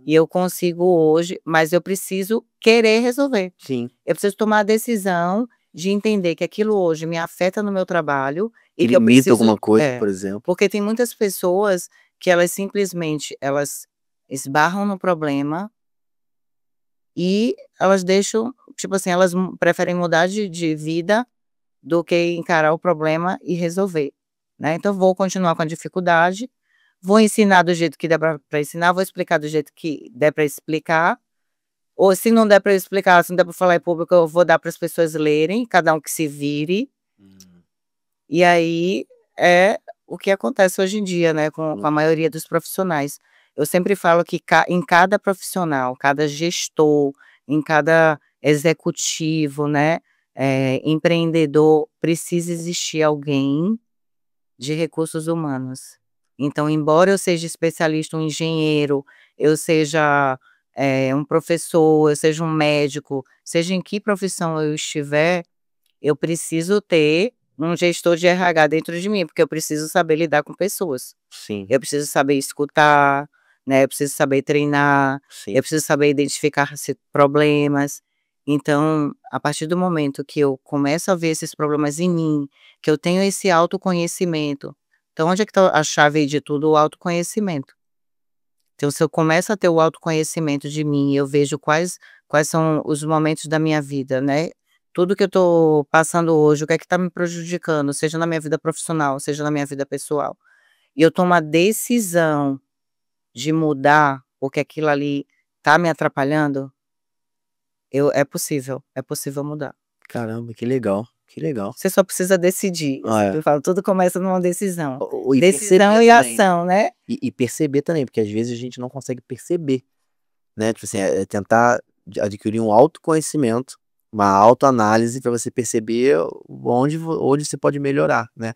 [SPEAKER 2] E eu consigo hoje, mas eu preciso querer resolver.
[SPEAKER 1] Sim.
[SPEAKER 2] Eu preciso tomar a decisão de entender que aquilo hoje me afeta no meu trabalho
[SPEAKER 1] Que
[SPEAKER 2] e que eu
[SPEAKER 1] limita alguma
[SPEAKER 2] preciso
[SPEAKER 1] coisa, por exemplo.
[SPEAKER 2] porque tem muitas pessoas que elas simplesmente elas esbarram no problema e elas deixam, tipo assim, elas preferem mudar de vida do que encarar o problema e resolver, né. Então vou continuar com a dificuldade, vou ensinar do jeito que der pra ensinar, vou explicar do jeito que der para explicar, ou se não der para explicar, se não der para falar em público, eu vou dar para as pessoas lerem, cada um que se vire.
[SPEAKER 1] Hum.
[SPEAKER 2] E aí é o que acontece hoje em dia, né, com
[SPEAKER 1] Hum.
[SPEAKER 2] a maioria dos profissionais. Eu sempre falo que em cada profissional, cada gestor, em cada executivo, né, empreendedor, precisa existir alguém de recursos humanos. Então, embora eu seja especialista, um engenheiro, eu seja, um professor, eu seja um médico, seja em que profissão eu estiver, eu preciso ter um gestor de RH dentro de mim, porque eu preciso saber lidar com pessoas.
[SPEAKER 1] Sim,
[SPEAKER 2] Eu preciso saber escutar, né, eu preciso saber treinar,
[SPEAKER 1] sim.
[SPEAKER 2] eu preciso saber identificar problemas. Então, a partir do momento que eu começo a ver esses problemas em mim, que eu tenho esse autoconhecimento, então onde é que está a chave aí de tudo? O autoconhecimento. Então, se eu começo a ter o autoconhecimento de mim, eu vejo quais são os momentos da minha vida, né, tudo que eu estou passando hoje, o que é que está me prejudicando, seja na minha vida profissional, seja na minha vida pessoal, e eu tomo a decisão de mudar, porque aquilo ali tá me atrapalhando, é possível mudar.
[SPEAKER 1] Caramba, que legal, que legal.
[SPEAKER 2] Você só precisa decidir, eu
[SPEAKER 1] Ah, é.
[SPEAKER 2] sempre falo, tudo começa numa decisão.
[SPEAKER 1] E perceber
[SPEAKER 2] Decisão e
[SPEAKER 1] também, né.
[SPEAKER 2] ação, né.
[SPEAKER 1] E perceber também, porque às vezes a gente não consegue perceber, né, tipo assim, tentar adquirir um autoconhecimento, uma autoanálise para você perceber onde você pode melhorar, né.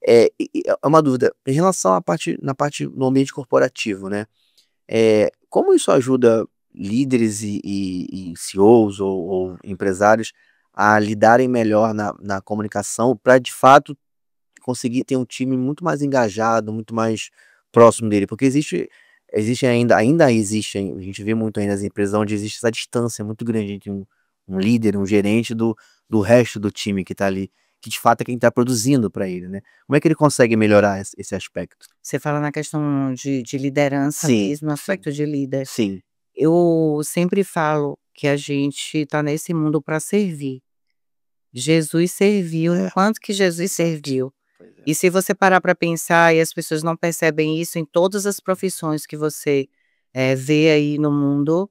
[SPEAKER 1] É uma dúvida, em relação na parte no ambiente corporativo, né, como isso ajuda líderes e CEOs ou empresários a lidarem melhor na comunicação para de fato conseguir ter um time muito mais engajado, muito mais próximo dele, porque ainda existe, a gente vê muito ainda as empresas onde existe essa distância muito grande entre um líder, um gerente do resto do time que está ali, que de fato é quem está produzindo para ele, né. Como é que ele consegue melhorar esse aspecto?
[SPEAKER 2] Você fala na questão de liderança
[SPEAKER 1] Sim,
[SPEAKER 2] mesmo,
[SPEAKER 1] sim,
[SPEAKER 2] aspecto de líder.
[SPEAKER 1] sim.
[SPEAKER 2] Eu sempre falo que a gente está nesse mundo para servir. Jesus serviu,
[SPEAKER 1] É,
[SPEAKER 2] enquanto que Jesus
[SPEAKER 1] exato.
[SPEAKER 2] serviu.
[SPEAKER 1] Pois é.
[SPEAKER 2] E se você parar para pensar e as pessoas não percebem isso em todas as profissões que você, vê aí no mundo,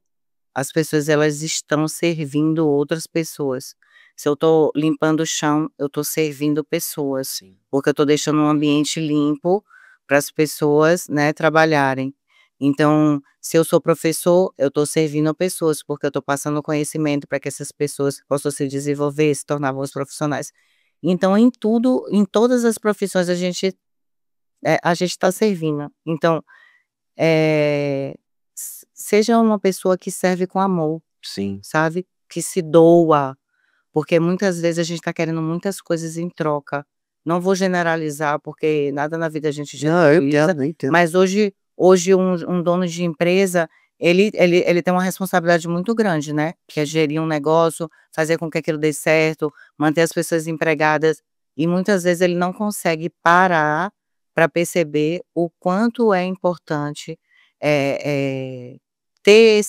[SPEAKER 2] as pessoas elas estão servindo outras pessoas. Se eu estou limpando o chão, eu estou servindo pessoas,
[SPEAKER 1] Sim.
[SPEAKER 2] porque eu estou deixando um ambiente limpo para as pessoas, né, trabalharem. Então, se eu sou professor, eu estou servindo pessoas, porque eu estou passando conhecimento para que essas pessoas possam se desenvolver, se tornar bons profissionais. Então, em tudo, em todas as profissões a gente está servindo. Então, seja uma pessoa que serve com amor,
[SPEAKER 1] Sim.
[SPEAKER 2] sabe, que se doa, porque muitas vezes a gente está querendo muitas coisas em troca. Não vou generalizar, porque nada na vida a gente
[SPEAKER 1] Não, eu
[SPEAKER 2] generaliza,
[SPEAKER 1] entendo, eu entendo.
[SPEAKER 2] mas hoje um dono de empresa, ele tem uma responsabilidade muito grande, né, que é gerir um negócio, fazer com que aquilo dê certo, manter as pessoas empregadas, e muitas vezes ele não consegue parar para perceber o quanto é importante, eh eh ter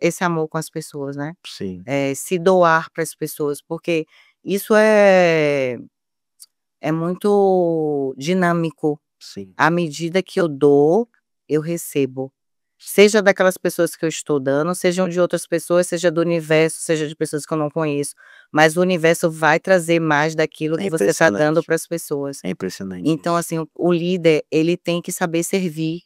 [SPEAKER 2] esse amor com as pessoas, né,
[SPEAKER 1] Sim,
[SPEAKER 2] se doar para as pessoas, porque isso é muito dinâmico.
[SPEAKER 1] sim.
[SPEAKER 2] À medida que eu dou, eu recebo. Seja daquelas pessoas que eu estou dando, sejam de outras pessoas, seja do universo, seja de pessoas que eu não conheço, mas o universo vai trazer mais daquilo
[SPEAKER 1] É
[SPEAKER 2] que você está dando
[SPEAKER 1] impressionante,
[SPEAKER 2] para as pessoas.
[SPEAKER 1] é impressionante
[SPEAKER 2] Então,
[SPEAKER 1] isso.
[SPEAKER 2] assim, o líder, ele tem que saber servir.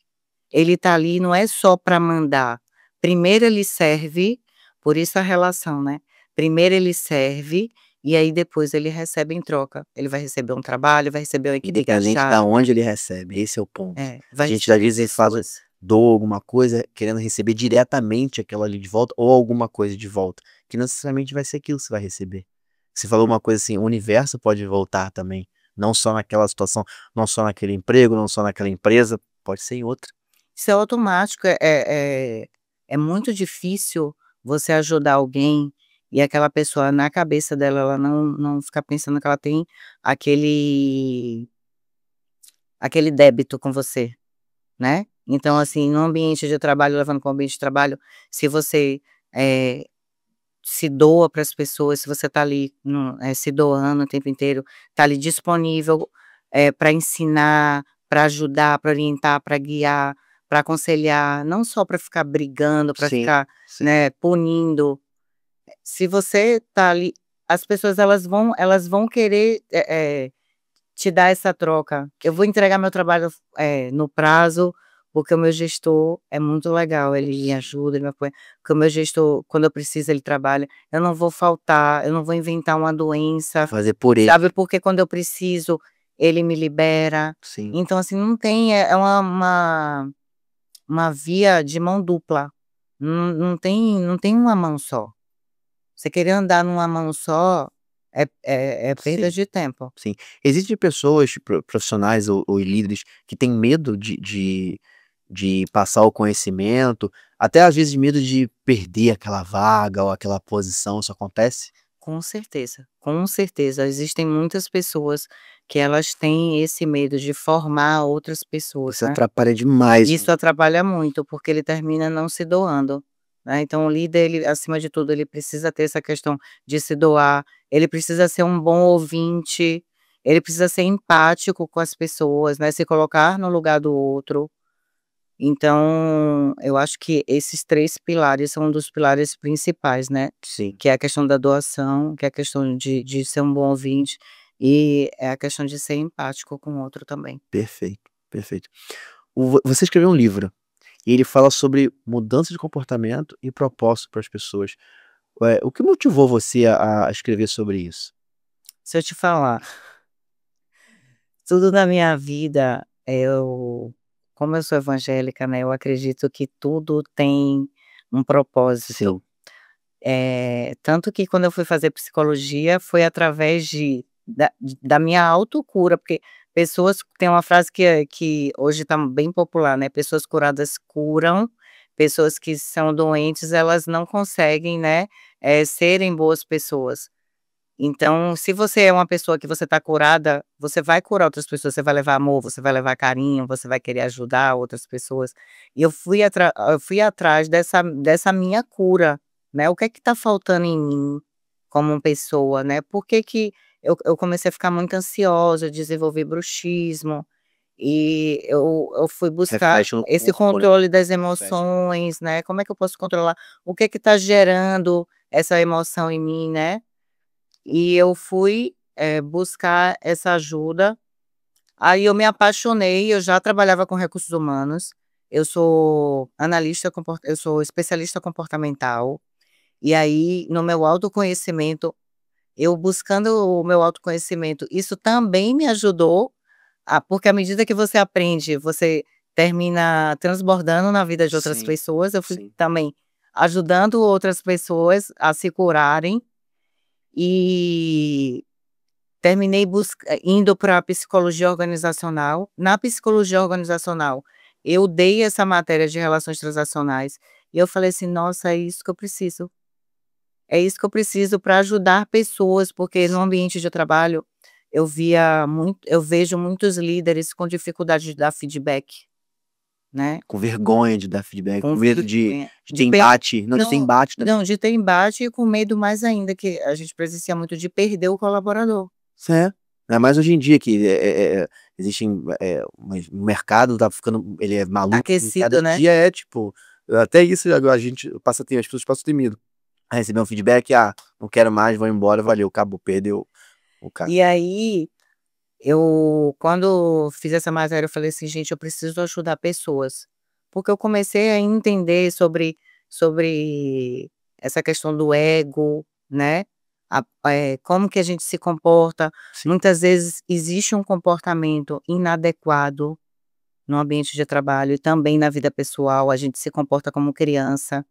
[SPEAKER 2] Ele tá ali não é só para mandar. Primeiro ele serve, por isso a relação, né. Primeiro ele serve, e aí depois ele recebe em troca. Ele vai receber um trabalho, vai receber uma equipe
[SPEAKER 1] Independente da
[SPEAKER 2] engajada,
[SPEAKER 1] onde ele recebe, esse é o ponto. A
[SPEAKER 2] vai
[SPEAKER 1] gente às
[SPEAKER 2] receber
[SPEAKER 1] vezes faz
[SPEAKER 2] pessoas.
[SPEAKER 1] doa alguma coisa querendo receber diretamente aquilo ali de volta ou alguma coisa de volta, que não necessariamente vai ser aquilo que você vai receber. Você falou uma coisa assim, o universo pode voltar também, não só naquela situação, não só naquele emprego, não só naquela empresa, pode ser em outra.
[SPEAKER 2] Isso é automático, é muito difícil você ajudar alguém e aquela pessoa na cabeça dela, ela não ficar pensando que ela tem aquele débito com você. Né. Então, assim, no ambiente de trabalho, levando para o ambiente de trabalho, se você, eh, se doa para as pessoas, se você está ali se doando o tempo inteiro, está ali disponível, pra ensinar, para ajudar, para orientar, para guiar, para aconselhar, não só para ficar brigando, para
[SPEAKER 1] Sim,
[SPEAKER 2] ficar,
[SPEAKER 1] sim.
[SPEAKER 2] né, punindo. Se você está ali, as pessoas elas vão querer, te dar essa troca. Eu vou entregar meu trabalho, no prazo, porque o meu gestor é muito legal, ele me
[SPEAKER 1] Sim.
[SPEAKER 2] ajuda, ele me apoia, porque o meu gestor, quando eu preciso, ele trabalha. Eu não vou faltar, eu não vou inventar uma doença,
[SPEAKER 1] Fazer por ele.
[SPEAKER 2] sabe, porque quando eu preciso, ele me libera.
[SPEAKER 1] Sim,
[SPEAKER 2] Então, assim, não tem, é uma via de mão dupla, não tem uma mão só. Você querer andar numa mão só é perda
[SPEAKER 1] sim.
[SPEAKER 2] de tempo.
[SPEAKER 1] Sim. Existem pessoas, profissionais ou líderes que têm medo de passar o conhecimento, até às vezes medo de perder aquela vaga ou aquela posição, isso acontece?
[SPEAKER 2] Com certeza, com certeza. Existem muitas pessoas que elas têm esse medo de formar outras pessoas,
[SPEAKER 1] Isso
[SPEAKER 2] né.
[SPEAKER 1] atrapalha demais
[SPEAKER 2] Isso atrapalha muito, porque ele termina não se doando, né. Então o líder, ele, acima de tudo, ele precisa ter essa questão de se doar, ele precisa ser um bom ouvinte, ele precisa ser empático com as pessoas, né, se colocar no lugar do outro. Então, eu acho que esses 3 pilares são um dos pilares principais, né,
[SPEAKER 1] sim,
[SPEAKER 2] que é a questão da doação, que é a questão de ser um bom ouvinte, e é a questão de ser empático com o outro também.
[SPEAKER 1] perfeito, perfeito. Você escreveu um livro, e ele fala sobre mudança de comportamento e propósito para as pessoas. O que motivou você a escrever sobre isso?
[SPEAKER 2] Se eu te falar, tudo na minha vida, como eu sou evangélica, né, eu acredito que tudo tem um propósito.
[SPEAKER 1] Sim,
[SPEAKER 2] Tanto que quando eu fui fazer psicologia foi através da minha autocura, porque pessoas, tem uma frase que hoje está bem popular, né, pessoas curadas curam, pessoas que são doentes, elas não conseguem, né, serem boas pessoas. Então, se você é uma pessoa que você está curada, você vai curar outras pessoas, você vai levar amor, você vai levar carinho, você vai querer ajudar outras pessoas. E eu fui atrás dessa minha cura, né, o que é que está faltando em mim, como pessoa, né, por que que eu comecei a ficar muito ansiosa, desenvolvi bruxismo, e eu fui buscar
[SPEAKER 1] reflete no
[SPEAKER 2] esse
[SPEAKER 1] corpo, né.
[SPEAKER 2] controle das
[SPEAKER 1] Reflete.
[SPEAKER 2] emoções, né, como é que eu posso controlar, o que é que está gerando essa emoção em mim, né. E eu fui, buscar essa ajuda, aí eu me apaixonei, eu já trabalhava com recursos humanos, eu sou especialista comportamental, e aí no meu autoconhecimento, eu buscando o meu autoconhecimento, isso também me ajudou, porque à medida que você aprende, você termina transbordando na vida de outras
[SPEAKER 1] Sim,
[SPEAKER 2] pessoas, eu fui
[SPEAKER 1] sim.
[SPEAKER 2] também ajudando outras pessoas a se curarem, e terminei indo para a psicologia organizacional. Na psicologia organizacional, eu dei essa matéria de relações transacionais, e eu falei assim: "Nossa, é isso que eu preciso. É isso que eu preciso para ajudar pessoas", porque no ambiente de trabalho, eu vejo muitos líderes com dificuldade de dar feedback, né?
[SPEAKER 1] Com vergonha de dar feedback, com
[SPEAKER 2] Com
[SPEAKER 1] medo de
[SPEAKER 2] vergonha,
[SPEAKER 1] ter embate, não de ter embate, né.
[SPEAKER 2] não, de ter embate e com medo mais ainda, que a gente presencia muito de perder o colaborador.
[SPEAKER 1] É, ainda mais hoje em dia que, existem, o mercado tá ficando ele é maluco e cada
[SPEAKER 2] Aquecido, né?
[SPEAKER 1] dia tipo, até isso agora a gente passa a ter as pessoas passam a ter medo. A receber um feedback: "Ah, não quero mais, vou embora, valeu, acabou, perdeu o cara".
[SPEAKER 2] E aí, quando fiz essa matéria, eu falei assim: "Gente, eu preciso ajudar pessoas", porque eu comecei a entender sobre essa questão do ego, né, como que a gente se comporta.
[SPEAKER 1] Sim,
[SPEAKER 2] Muitas vezes existe um comportamento inadequado no ambiente de trabalho e também na vida pessoal, a gente se comporta como criança,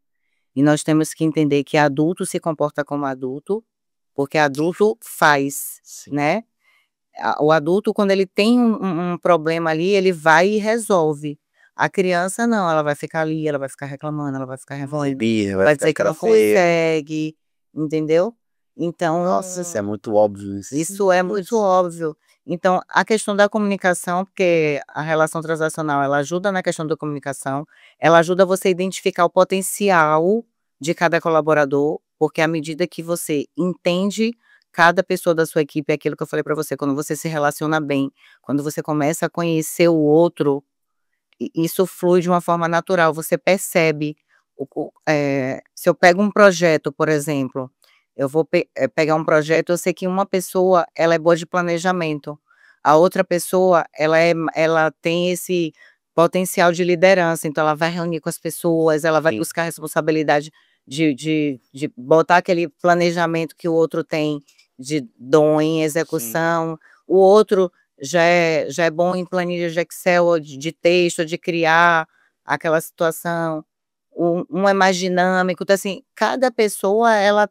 [SPEAKER 2] e nós temos que entender que adulto se comporta como adulto, porque adulto faz,
[SPEAKER 1] sim,
[SPEAKER 2] né. O adulto, quando ele tem um problema ali, ele vai e resolve. A criança não, ela vai ficar ali, ela vai ficar reclamando, ela vai ficar
[SPEAKER 1] fazer
[SPEAKER 2] revolvendo,
[SPEAKER 1] birra, vai
[SPEAKER 2] vai
[SPEAKER 1] ficar de
[SPEAKER 2] dizer que
[SPEAKER 1] cara
[SPEAKER 2] não
[SPEAKER 1] feia.
[SPEAKER 2] consegue, entendeu.
[SPEAKER 1] Nossa, isso
[SPEAKER 2] Então,
[SPEAKER 1] é muito óbvio isso.
[SPEAKER 2] isso é muito óbvio. Então, a questão da comunicação, porque a relação transacional, ela ajuda na questão da comunicação, ela ajuda você a identificar o potencial de cada colaborador, porque à medida que você entende cada pessoa da sua equipe, é aquilo que eu falei para você, quando você se relaciona bem, quando você começa a conhecer o outro, isso flui de uma forma natural, você percebe se eu pego um projeto, por exemplo, eu vou pegar um projeto, eu sei que uma pessoa, ela é boa de planejamento, a outra pessoa, ela tem esse potencial de liderança, então ela vai reunir com as pessoas, ela vai
[SPEAKER 1] Sim,
[SPEAKER 2] buscar a responsabilidade de botar aquele planejamento que o outro tem de dom em
[SPEAKER 1] sim,
[SPEAKER 2] execução, o outro já é bom em planilhas de Excel ou de texto, de criar aquela situação, um é mais dinâmico, então assim, cada pessoa ela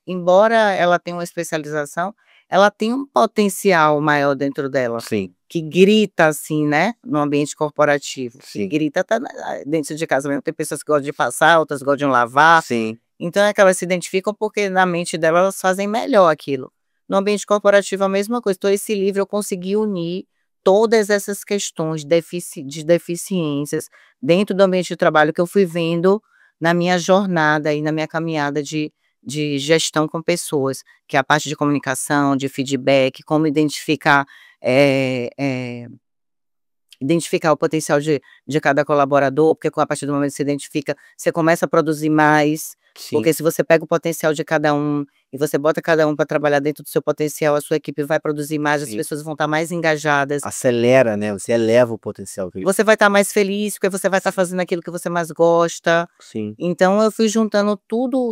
[SPEAKER 2] embora ela tenha uma especialização, ela tem um potencial maior dentro dela,
[SPEAKER 1] sim,
[SPEAKER 2] que grita assim, né, no ambiente corporativo, que
[SPEAKER 1] sim,
[SPEAKER 2] grita tá dentro de casa mesmo, tem pessoas que gostam de passar, outras gostam de um lavar,
[SPEAKER 1] sim,
[SPEAKER 2] então é que elas se identificam, porque na mente dela elas fazem melhor aquilo. No ambiente corporativo a mesma coisa, então esse livro eu consegui unir todas essas questões de deficiências dentro do ambiente de trabalho que eu fui vendo na minha jornada e na minha caminhada de gestão com pessoas, que é a parte de comunicação, de feedback, como eh eh identificar o potencial de cada colaborador, porque a partir do momento que você identifica, você começa a produzir mais,
[SPEAKER 1] sim,
[SPEAKER 2] porque se você pega o potencial de cada um e você bota cada um para trabalhar dentro do seu potencial, a sua equipe vai produzir mais, as
[SPEAKER 1] sim.
[SPEAKER 2] pessoas vão estar mais engajadas,
[SPEAKER 1] Acelera, né, você eleva o potencial que ele
[SPEAKER 2] você vai estar mais feliz, porque você vai estar fazendo aquilo que você mais gosta.
[SPEAKER 1] sim,
[SPEAKER 2] Então eu fui juntando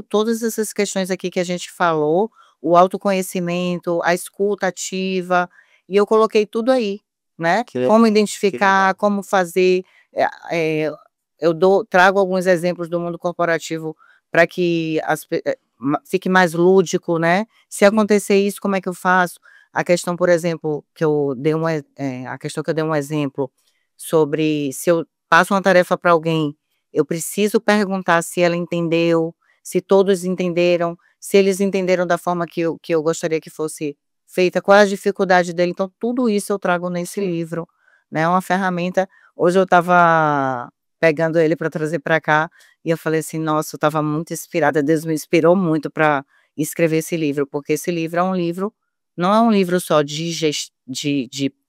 [SPEAKER 2] todas essas questões aqui que a gente falou, o autoconhecimento, a escuta ativa, e eu coloquei tudo aí, né,
[SPEAKER 1] que
[SPEAKER 2] como
[SPEAKER 1] legal, que
[SPEAKER 2] identificar,
[SPEAKER 1] legal.
[SPEAKER 2] como fazer, eh eu trago alguns exemplos do mundo corporativo para que fique mais lúdico, né. Se
[SPEAKER 1] Sim,
[SPEAKER 2] acontecer isso, como é que eu faço? A questão, por exemplo, que eu dei a questão que eu dei um exemplo sobre se eu passo uma tarefa para alguém, eu preciso perguntar se ela entendeu, se todos entenderam, se eles entenderam da forma que eu gostaria que fosse feita, qual é a dificuldade dele, então tudo isso eu trago nesse livro, né, é uma ferramenta. Hoje eu estava pegando ele para trazer para cá, e eu falei assim: "Nossa, eu estava muito inspirada, Deus me inspirou muito para escrever esse livro", porque esse livro é um livro, não é um livro só de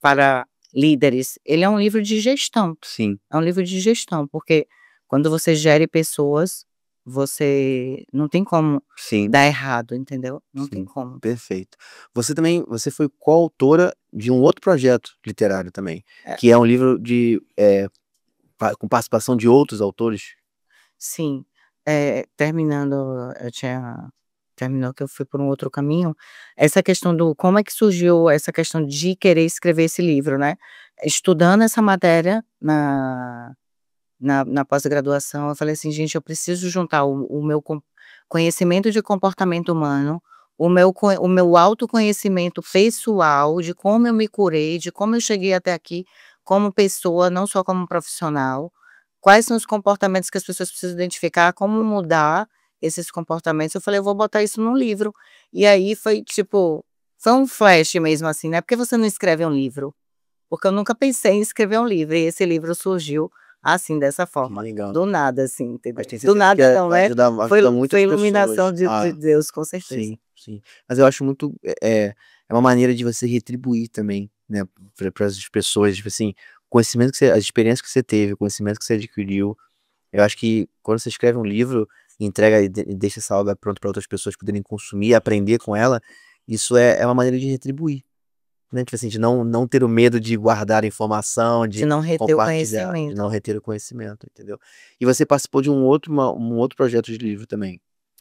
[SPEAKER 2] para líderes, ele é um livro de gestão.
[SPEAKER 1] sim,
[SPEAKER 2] É um livro de gestão, porque quando você gere pessoas, você não tem como
[SPEAKER 1] sim,
[SPEAKER 2] dar errado, entendeu? Não tem
[SPEAKER 1] sim,
[SPEAKER 2] como.
[SPEAKER 1] perfeito. Você foi coautora de um outro projeto literário também,
[SPEAKER 2] É,
[SPEAKER 1] que é um livro de, com participação de outros autores?
[SPEAKER 2] sim. Terminando, eu tinha terminou que eu fui por um outro caminho, essa questão do como é que surgiu essa questão de querer escrever esse livro, né. Estudando essa matéria na pós-graduação, eu falei assim: "Gente, eu preciso juntar o meu conhecimento de comportamento humano, o meu autoconhecimento pessoal, de como eu me curei, de como eu cheguei até aqui como pessoa, não só como profissional. Quais são os comportamentos que as pessoas precisam identificar, como mudar esses comportamentos". Eu falei: "Eu vou botar isso num livro". E aí foi tipo, foi um flash mesmo assim, né, "Por que você não escreve um livro?". Porque eu nunca pensei em escrever um livro, e esse livro surgiu assim, dessa
[SPEAKER 1] Que
[SPEAKER 2] forma,
[SPEAKER 1] legal.
[SPEAKER 2] do nada, assim, entendeu?
[SPEAKER 1] Mas tem
[SPEAKER 2] Do
[SPEAKER 1] certeza que
[SPEAKER 2] nada não,
[SPEAKER 1] vai
[SPEAKER 2] né, foi
[SPEAKER 1] ajudar muitas
[SPEAKER 2] foi
[SPEAKER 1] pessoas.
[SPEAKER 2] iluminação de Deus, com certeza.
[SPEAKER 1] Sim, sim. Mas eu acho muito, é uma maneira de você retribuir também, né, para as pessoas, tipo assim, conhecimento que você as experiências que você teve, o conhecimento que você adquiriu. Eu acho que quando você escreve um livro e entrega e deixa essa obra pronta para outras pessoas poderem consumir e aprender com ela, isso é uma maneira de retribuir, né, tipo assim, de não ter o medo de guardar a informação,
[SPEAKER 2] De
[SPEAKER 1] de
[SPEAKER 2] não reter o
[SPEAKER 1] compartilhar, de não
[SPEAKER 2] conhecimento.
[SPEAKER 1] reter o conhecimento, entendeu. E você participou de um outro projeto de livro também,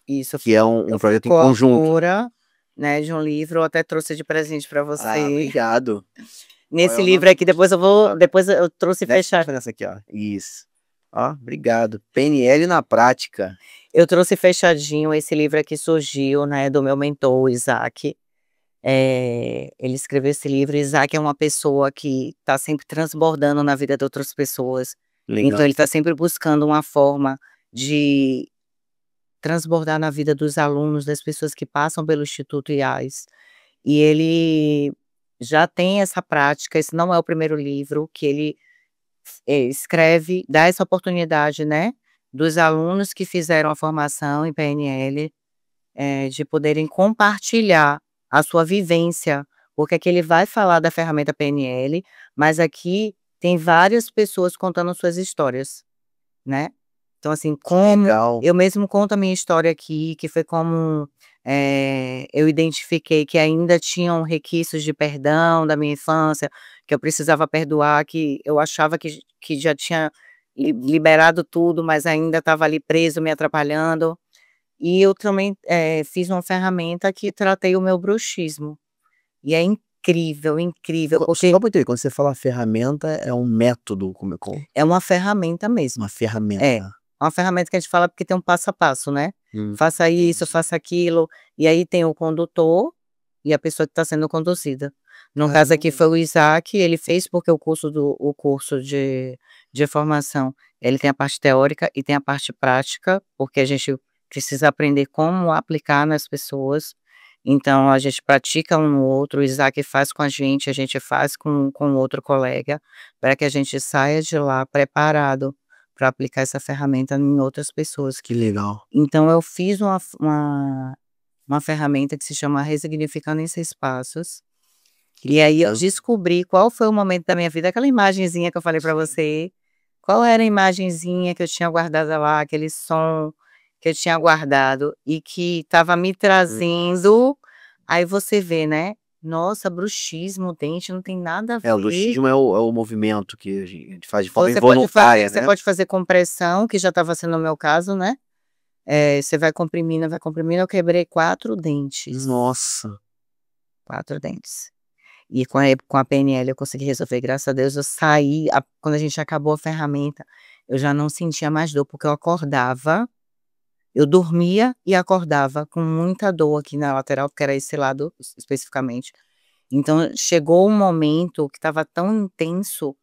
[SPEAKER 2] Isso,
[SPEAKER 1] que é um
[SPEAKER 2] eu fui
[SPEAKER 1] projeto em conjunto.
[SPEAKER 2] coautora, né, de um livro, eu até trouxe de presente para
[SPEAKER 1] Ah,
[SPEAKER 2] você.
[SPEAKER 1] obrigado. Qual é
[SPEAKER 2] Nesse
[SPEAKER 1] o nome?
[SPEAKER 2] livro aqui, depois eu trouxe
[SPEAKER 1] Nessa aqui, ó. Isso. Ó, obrigado. PNL na prática.
[SPEAKER 2] eu trouxe fechadinho, esse livro aqui surgiu, né, do meu mentor, o Isaac. Ele escreveu esse livro. Isaac é uma pessoa que está sempre transbordando na vida de outras pessoas, então
[SPEAKER 1] Legal.
[SPEAKER 2] ele está sempre buscando uma forma de transbordar na vida dos alunos, das pessoas que passam pelo Instituto IAS. E ele já tem essa prática, esse não é o primeiro livro que ele escreve, dá essa oportunidade, né, dos alunos que fizeram a formação em PNL, de poderem compartilhar a sua vivência, porque aqui ele vai falar da ferramenta PNL, mas aqui tem várias pessoas contando suas histórias, né. Então, assim, como
[SPEAKER 1] Legal.
[SPEAKER 2] eu mesmo conto a minha história aqui, que foi como, eu identifiquei que ainda tinham requisitos de perdão da minha infância, que eu precisava perdoar, que eu achava que já tinha liberado tudo, mas ainda estava ali preso, me atrapalhando. E eu também, fiz uma ferramenta que tratei o meu bruxismo, e é incrível, incrível,
[SPEAKER 1] Só
[SPEAKER 2] porque
[SPEAKER 1] pra entender, quando você fala ferramenta, é um método,
[SPEAKER 2] é uma ferramenta mesmo.
[SPEAKER 1] uma
[SPEAKER 2] É,
[SPEAKER 1] ferramenta.
[SPEAKER 2] uma ferramenta que a gente fala porque tem um passo a passo, né. Faça isso,
[SPEAKER 1] Entendi.
[SPEAKER 2] faça aquilo, e aí tem o condutor e a pessoa que está sendo conduzida. No caso aqui
[SPEAKER 1] Caramba.
[SPEAKER 2] foi o Isaac, ele fez porque o curso de formação, ele tem a parte teórica e tem a parte prática, porque a gente precisa aprender como aplicar nas pessoas. Então a gente pratica um no outro, o Isaac faz com a gente faz com outro colega, para que a gente saia de lá preparado para aplicar essa ferramenta em outras pessoas.
[SPEAKER 1] Que legal.
[SPEAKER 2] Então eu fiz uma ferramenta que se chama Ressignificando em 6 Passos,
[SPEAKER 1] Que
[SPEAKER 2] e aí eu
[SPEAKER 1] legal.
[SPEAKER 2] descobri qual foi o momento da minha vida, aquela imagenzinha que eu falei para
[SPEAKER 1] Sim.
[SPEAKER 2] você, qual era a imagenzinha que eu tinha guardada lá, aquele som que eu tinha guardado e que estava me trazendo, aí você vê, né, nossa, bruxismo, dente não tem nada a
[SPEAKER 1] É, o
[SPEAKER 2] ver.
[SPEAKER 1] luxismo é o movimento que a gente faz de forma
[SPEAKER 2] Você
[SPEAKER 1] involuntária,
[SPEAKER 2] você
[SPEAKER 1] né.
[SPEAKER 2] pode fazer compressão, que já estava sendo o meu caso, né. Você vai comprimindo, eu quebrei 4 dentes,
[SPEAKER 1] Nossa.
[SPEAKER 2] 4 dentes. E com a PNL eu consegui resolver, graças a Deus eu saí, quando a gente acabou a ferramenta, eu já não sentia mais dor, porque eu dormia e acordava com muita dor aqui na lateral, porque era esse lado especificamente. Então chegou um momento que estava tão intenso,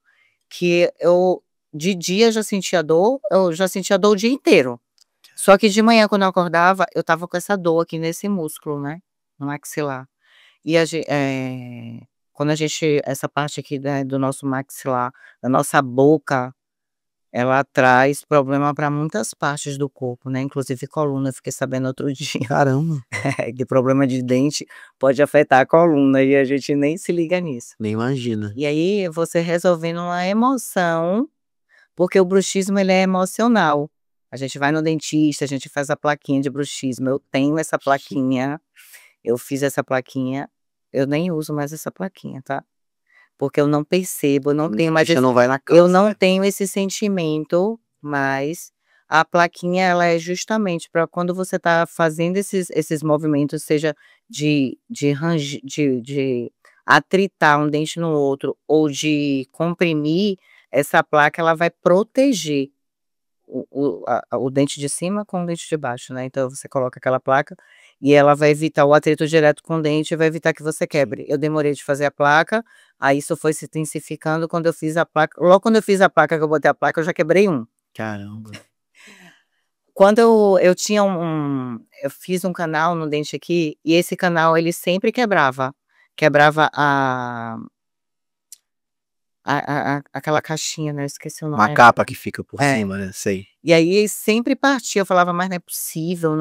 [SPEAKER 2] que eu de dia já sentia dor, eu já sentia dor o dia inteiro. Só que de manhã quando eu acordava, eu estava com essa dor aqui nesse músculo, né, no maxilar. E quando a gente essa parte aqui do nosso maxilar, da nossa boca, ela traz problema para muitas partes do corpo, né, inclusive coluna, eu fiquei sabendo outro dia,
[SPEAKER 1] Caramba.
[SPEAKER 2] que problema de dente pode afetar a coluna e a gente nem se liga nisso.
[SPEAKER 1] Nem imagina.
[SPEAKER 2] E aí você resolvendo uma emoção, porque o bruxismo ele é emocional. A gente vai no dentista, a gente faz a plaquinha de bruxismo, eu tenho essa plaquinha, eu fiz essa plaquinha, eu nem uso mais essa plaquinha, tá. Porque eu não percebo, eu não
[SPEAKER 1] O
[SPEAKER 2] tenho mais
[SPEAKER 1] dentista não vai na
[SPEAKER 2] eu
[SPEAKER 1] casa,
[SPEAKER 2] não
[SPEAKER 1] né.
[SPEAKER 2] tenho esse sentimento, mas a plaquinha ela é justamente para quando você está fazendo esses movimentos, seja de range de atritar um dente no outro ou de comprimir, essa placa ela vai proteger o dente de cima com o dente de baixo, né, então você coloca aquela placa, e ela vai evitar o atrito direto com o dente e vai evitar que você
[SPEAKER 1] Sim.
[SPEAKER 2] quebre. Eu demorei de fazer a placa, aí isso foi se intensificando quando eu fiz a placa, logo quando eu fiz a placa, que eu botei a placa, eu já quebrei um.
[SPEAKER 1] Caramba.
[SPEAKER 2] Quando eu tinha eu fiz um canal no dente aqui, e esse canal ele sempre quebrava, quebrava aquela caixinha, né, eu esqueci o
[SPEAKER 1] Uma
[SPEAKER 2] nome
[SPEAKER 1] capa que fica por
[SPEAKER 2] é.
[SPEAKER 1] cima, né, sei.
[SPEAKER 2] E aí sempre partia, eu falava: "Mas não é possível um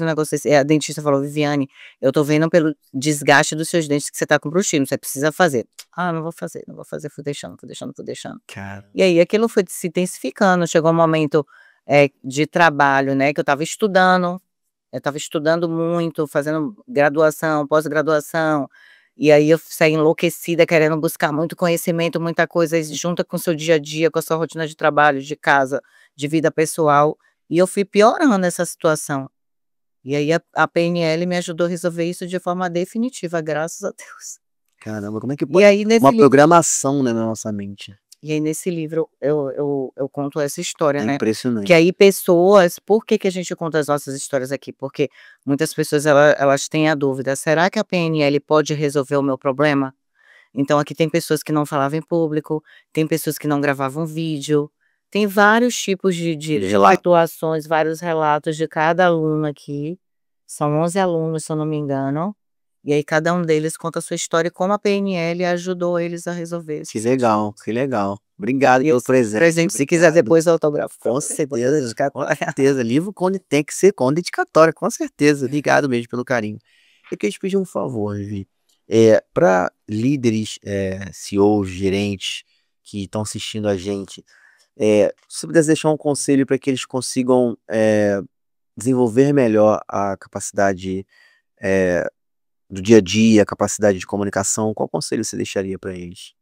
[SPEAKER 2] negócio desse". A dentista falou: "Viviane, eu tô vendo pelo desgaste dos seus dentes que você tá com bruxismo, você precisa fazer". "Ah, não vou fazer, não vou fazer", fui deixando, fui deixando, fui deixando.
[SPEAKER 1] Cara,
[SPEAKER 2] E aí aquilo foi se intensificando, chegou um momento, de trabalho, né, que eu estava estudando muito, fazendo graduação, pós-graduação, e aí eu saí enlouquecida querendo buscar muito conhecimento, muita coisa, e junta com o seu dia a dia, com a sua rotina de trabalho, de casa, de vida pessoal, e eu fui piorando essa situação. E aí a PNL me ajudou a resolver isso de forma definitiva, graças a Deus.
[SPEAKER 1] caramba, como é que
[SPEAKER 2] E
[SPEAKER 1] pode
[SPEAKER 2] aí nesse
[SPEAKER 1] uma
[SPEAKER 2] li
[SPEAKER 1] programação, né, na nossa mente.
[SPEAKER 2] e aí nesse livro eu conto essa história,
[SPEAKER 1] É
[SPEAKER 2] né, que
[SPEAKER 1] impressionante.
[SPEAKER 2] aí pessoas por que que a gente conta as nossas histórias aqui? Porque muitas pessoas elas têm a dúvida: "Será que a PNL pode resolver o meu problema?". Então aqui tem pessoas que não falavam em público, tem pessoas que não gravavam vídeo, tem vários tipos de
[SPEAKER 1] Relato.
[SPEAKER 2] situações, vários relatos de cada aluno aqui, são 11 alunos se eu não me engano, e aí cada um deles conta a sua história e como a PNL ajudou eles a resolver
[SPEAKER 1] Que
[SPEAKER 2] esses
[SPEAKER 1] legal, que legal. Obrigado
[SPEAKER 2] e
[SPEAKER 1] pelo
[SPEAKER 2] esse
[SPEAKER 1] presente,
[SPEAKER 2] presente, se quiser
[SPEAKER 1] obrigado.
[SPEAKER 2] depois eu autografo pra
[SPEAKER 1] Com
[SPEAKER 2] você, botar
[SPEAKER 1] certeza, com
[SPEAKER 2] dedicatória.
[SPEAKER 1] certeza. Livro quando tem que ser com dedicatória, com certeza. Obrigado mesmo pelo carinho. Eu queria te pedir um favor, Vivi. Para líderes, CEOs, gerentes que estão assistindo a gente, se você pudesse deixar um conselho para que eles consigam, desenvolver melhor a capacidade, eh, do dia a dia, a capacidade de comunicação, qual conselho você deixaria para eles?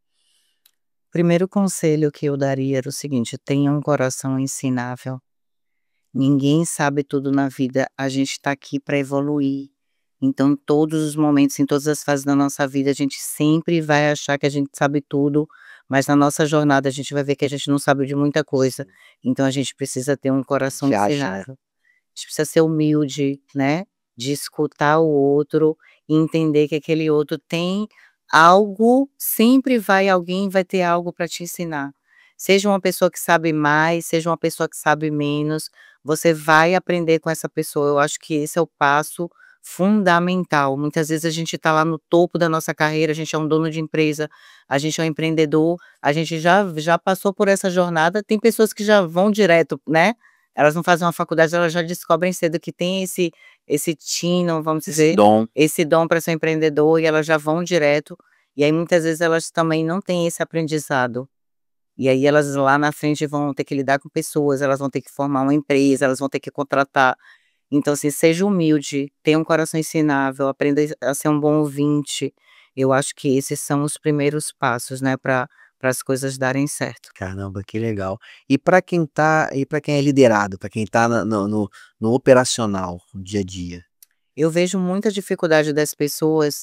[SPEAKER 2] Primeiro conselho que eu daria era o seguinte: tenha um coração ensinável. Ninguém sabe tudo na vida, a gente está aqui para evoluir. Então, em todos os momentos, em todas as fases da nossa vida, a gente sempre vai achar que a gente sabe tudo, mas na nossa jornada a gente vai ver que a gente não sabe de muita coisa.
[SPEAKER 1] Sim,
[SPEAKER 2] Então, a gente precisa ter um
[SPEAKER 1] a
[SPEAKER 2] coração
[SPEAKER 1] gente acha, né.
[SPEAKER 2] ensinável. A gente precisa ser humilde, né? De escutar o outro e entender que aquele outro tem algo, sempre alguém vai ter algo para te ensinar. Seja uma pessoa que sabe mais, seja uma pessoa que sabe menos, você vai aprender com essa pessoa. Eu acho que esse é o passo fundamental. Muitas vezes a gente está lá no topo da nossa carreira, a gente é um dono de empresa, a gente é um empreendedor, a gente já passou por essa jornada. Tem pessoas que já vão direto, né? Elas não fazem uma faculdade, elas já descobrem cedo que tem esse tino, vamos
[SPEAKER 1] Esse
[SPEAKER 2] dizer,
[SPEAKER 1] dom.
[SPEAKER 2] esse dom para ser empreendedor e elas já vão direto, e aí muitas vezes elas também não têm esse aprendizado. E aí elas lá na frente vão ter que lidar com pessoas, elas vão ter que formar uma empresa, elas vão ter que contratar. Então assim, seja humilde, tenha um coração ensinável, aprenda a ser um bom ouvinte. Eu acho que esses são os primeiros passos, né, para as coisas darem certo.
[SPEAKER 1] Caramba, que legal. E para quem é liderado, para quem tá na no operacional, no dia a dia?
[SPEAKER 2] Eu vejo muita dificuldade das pessoas,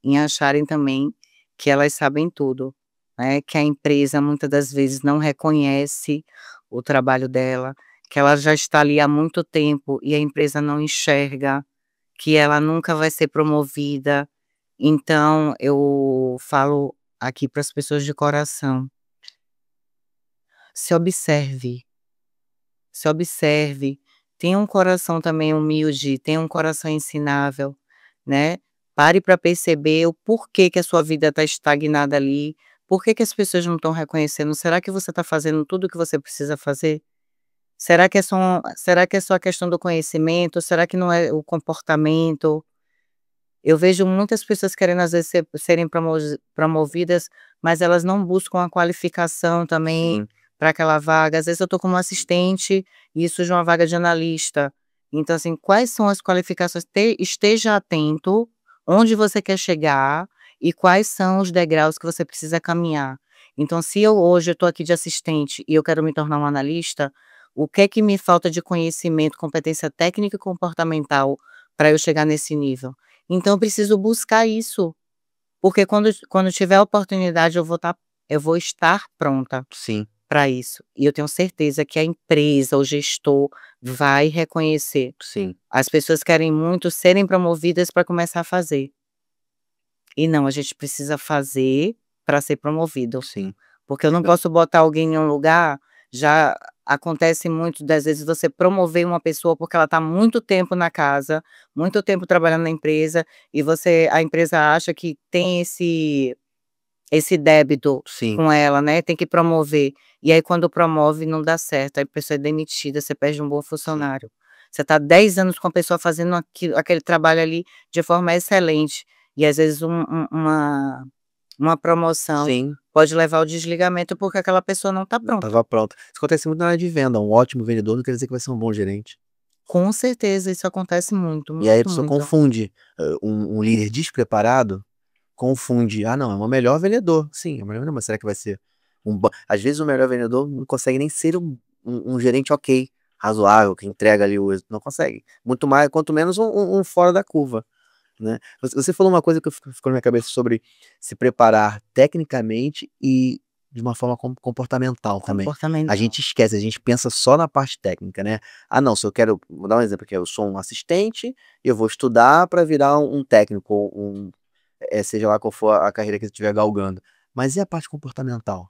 [SPEAKER 2] em acharem também que elas sabem tudo, né, que a empresa muitas das vezes não reconhece o trabalho dela, que ela já está ali há muito tempo e a empresa não enxerga, que ela nunca vai ser promovida. Então eu falo aqui para as pessoas de coração: se observe, se observe, tenha um coração também humilde, tenha um coração ensinável, né. Pare para perceber o porquê que a sua vida está estagnada ali, por que que as pessoas não estão reconhecendo. Será que você está fazendo tudo o que você precisa fazer? Será que é só a questão do conhecimento? Será que não é o comportamento? Eu vejo muitas pessoas querendo às vezes serem promovidas, mas elas não buscam a qualificação também
[SPEAKER 1] Sim,
[SPEAKER 2] para aquela vaga. Às vezes eu estou como assistente e surge uma vaga de analista. Então assim, quais são as qualificações? Esteja atento onde você quer chegar e quais são os degraus que você precisa caminhar. Então se eu hoje eu estou aqui de assistente e eu quero me tornar um analista, o que é que me falta de conhecimento, competência técnica e comportamental para eu chegar nesse nível? Então eu preciso buscar isso, porque quando tiver a oportunidade eu vou estar pronta
[SPEAKER 1] sim,
[SPEAKER 2] para isso. E eu tenho certeza que a empresa, o gestor vai reconhecer.
[SPEAKER 1] sim,
[SPEAKER 2] As pessoas querem muito serem promovidas para começar a fazer. E não, a gente precisa fazer para ser promovido.
[SPEAKER 1] sim.
[SPEAKER 2] Porque eu não posso botar alguém em um lugar, já acontece muito das vezes você promover uma pessoa porque ela está muito tempo na casa, muito tempo trabalhando na empresa, e a empresa acha que tem esse débito
[SPEAKER 1] Sim.
[SPEAKER 2] com ela, né, tem que promover. E aí quando promove não dá certo, aí a pessoa é demitida, você perde um bom
[SPEAKER 1] Sim.
[SPEAKER 2] funcionário. Você tá 10 anos com a pessoa fazendo aquele trabalho ali de forma excelente, e às vezes uma promoção
[SPEAKER 1] Sim.
[SPEAKER 2] pode levar ao desligamento, porque aquela pessoa não tá
[SPEAKER 1] Não
[SPEAKER 2] pronta.
[SPEAKER 1] estava pronta. Isso acontece muito na área de venda, um ótimo vendedor não quer dizer que vai ser um bom gerente.
[SPEAKER 2] Com certeza, isso acontece muito,
[SPEAKER 1] E aí a
[SPEAKER 2] muito,
[SPEAKER 1] pessoa
[SPEAKER 2] muito.
[SPEAKER 1] confunde, um líder despreparado, confunde: "Ah não, é o melhor vendedor". Sim, é o melhor vendedor, mas será que vai ser às vezes o melhor vendedor não consegue nem ser um gerente ok, razoável, que entrega ali o não consegue. Muito mais quanto menos um fora da curva, né. Você falou uma coisa que ficou na minha cabeça sobre se preparar tecnicamente e de uma forma comportamental também. A
[SPEAKER 2] Comportamental.
[SPEAKER 1] gente esquece, a gente pensa só na parte técnica, né. "Ah não, se eu quero", vou dar um exemplo aqui, eu sou um assistente, eu vou estudar para virar um técnico ou seja lá qual for a carreira que você estiver galgando. Mas e a parte comportamental?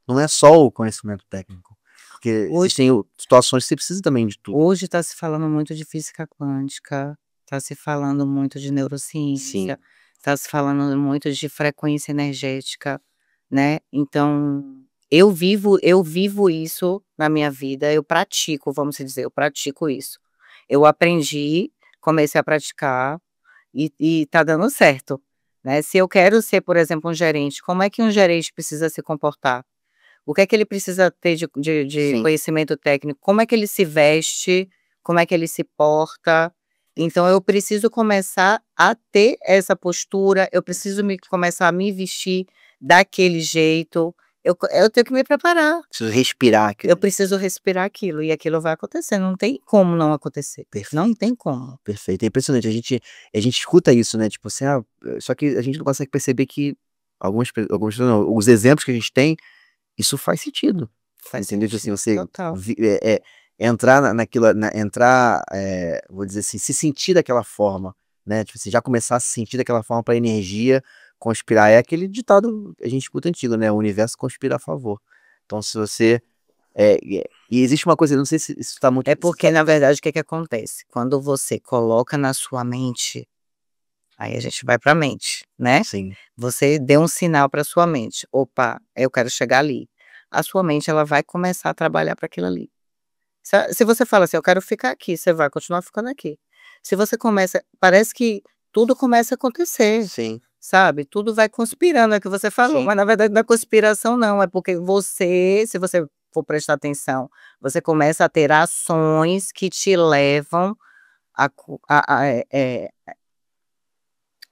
[SPEAKER 1] Não é só o conhecimento técnico, porque
[SPEAKER 2] Hoje
[SPEAKER 1] existem situações que você precisa também de tudo.
[SPEAKER 2] hoje está se falando muito de física quântica, está se falando muito de
[SPEAKER 1] Sim,
[SPEAKER 2] neurociência, está se falando muito de frequência energética, né, então eu vivo isso na minha vida, eu pratico, vamos dizer, eu pratico isso. Eu aprendi, comecei a praticar e tá dando certo, né. Se eu quero ser, por exemplo, um gerente, como é que um gerente precisa se comportar? O que é que ele precisa ter de
[SPEAKER 1] sim,
[SPEAKER 2] conhecimento técnico? Como é que ele se veste? Como é que ele se porta? Então eu preciso começar a ter essa postura, eu preciso começar a me vestir daquele jeito, eu tenho que me preparar,
[SPEAKER 1] preciso respirar aquilo
[SPEAKER 2] eu
[SPEAKER 1] ali.
[SPEAKER 2] preciso respirar aquilo e aquilo vai acontecer, não tem como não acontecer, não
[SPEAKER 1] Perfeito,
[SPEAKER 2] tem como.
[SPEAKER 1] perfeito. É impressionante, a gente escuta isso, né, tipo assim, só que a gente não consegue perceber que algumas não, os exemplos que a gente tem, isso faz sentido,
[SPEAKER 2] Faz
[SPEAKER 1] entendeu? Tipo assim,
[SPEAKER 2] sentido,
[SPEAKER 1] você
[SPEAKER 2] total.
[SPEAKER 1] entrar naquilo entrar, vou dizer assim, se sentir daquela forma, né, tipo assim, já começar a se sentir daquela forma para a energia conspirar. É aquele ditado que a gente escuta antigo, né, "O universo conspira a favor". Então se você, e existe uma coisa, eu não sei se isso está muito
[SPEAKER 2] É porque na verdade o que que acontece, quando você coloca na sua mente, aí a gente vai para a mente, né.
[SPEAKER 1] sim,
[SPEAKER 2] Você deu um sinal para sua mente: "Opa, eu quero chegar ali". A sua mente ela vai começar a trabalhar para aquilo ali. Se você fala assim: "Eu quero ficar aqui", você vai continuar ficando aqui. Se você começa parece que tudo começa a acontecer,
[SPEAKER 1] sim,
[SPEAKER 2] sabe, tudo vai conspirando, é o que você falou,
[SPEAKER 1] sim,
[SPEAKER 2] mas na verdade não é conspiração não, é porque você, se você for prestar atenção, você começa a ter ações que te levam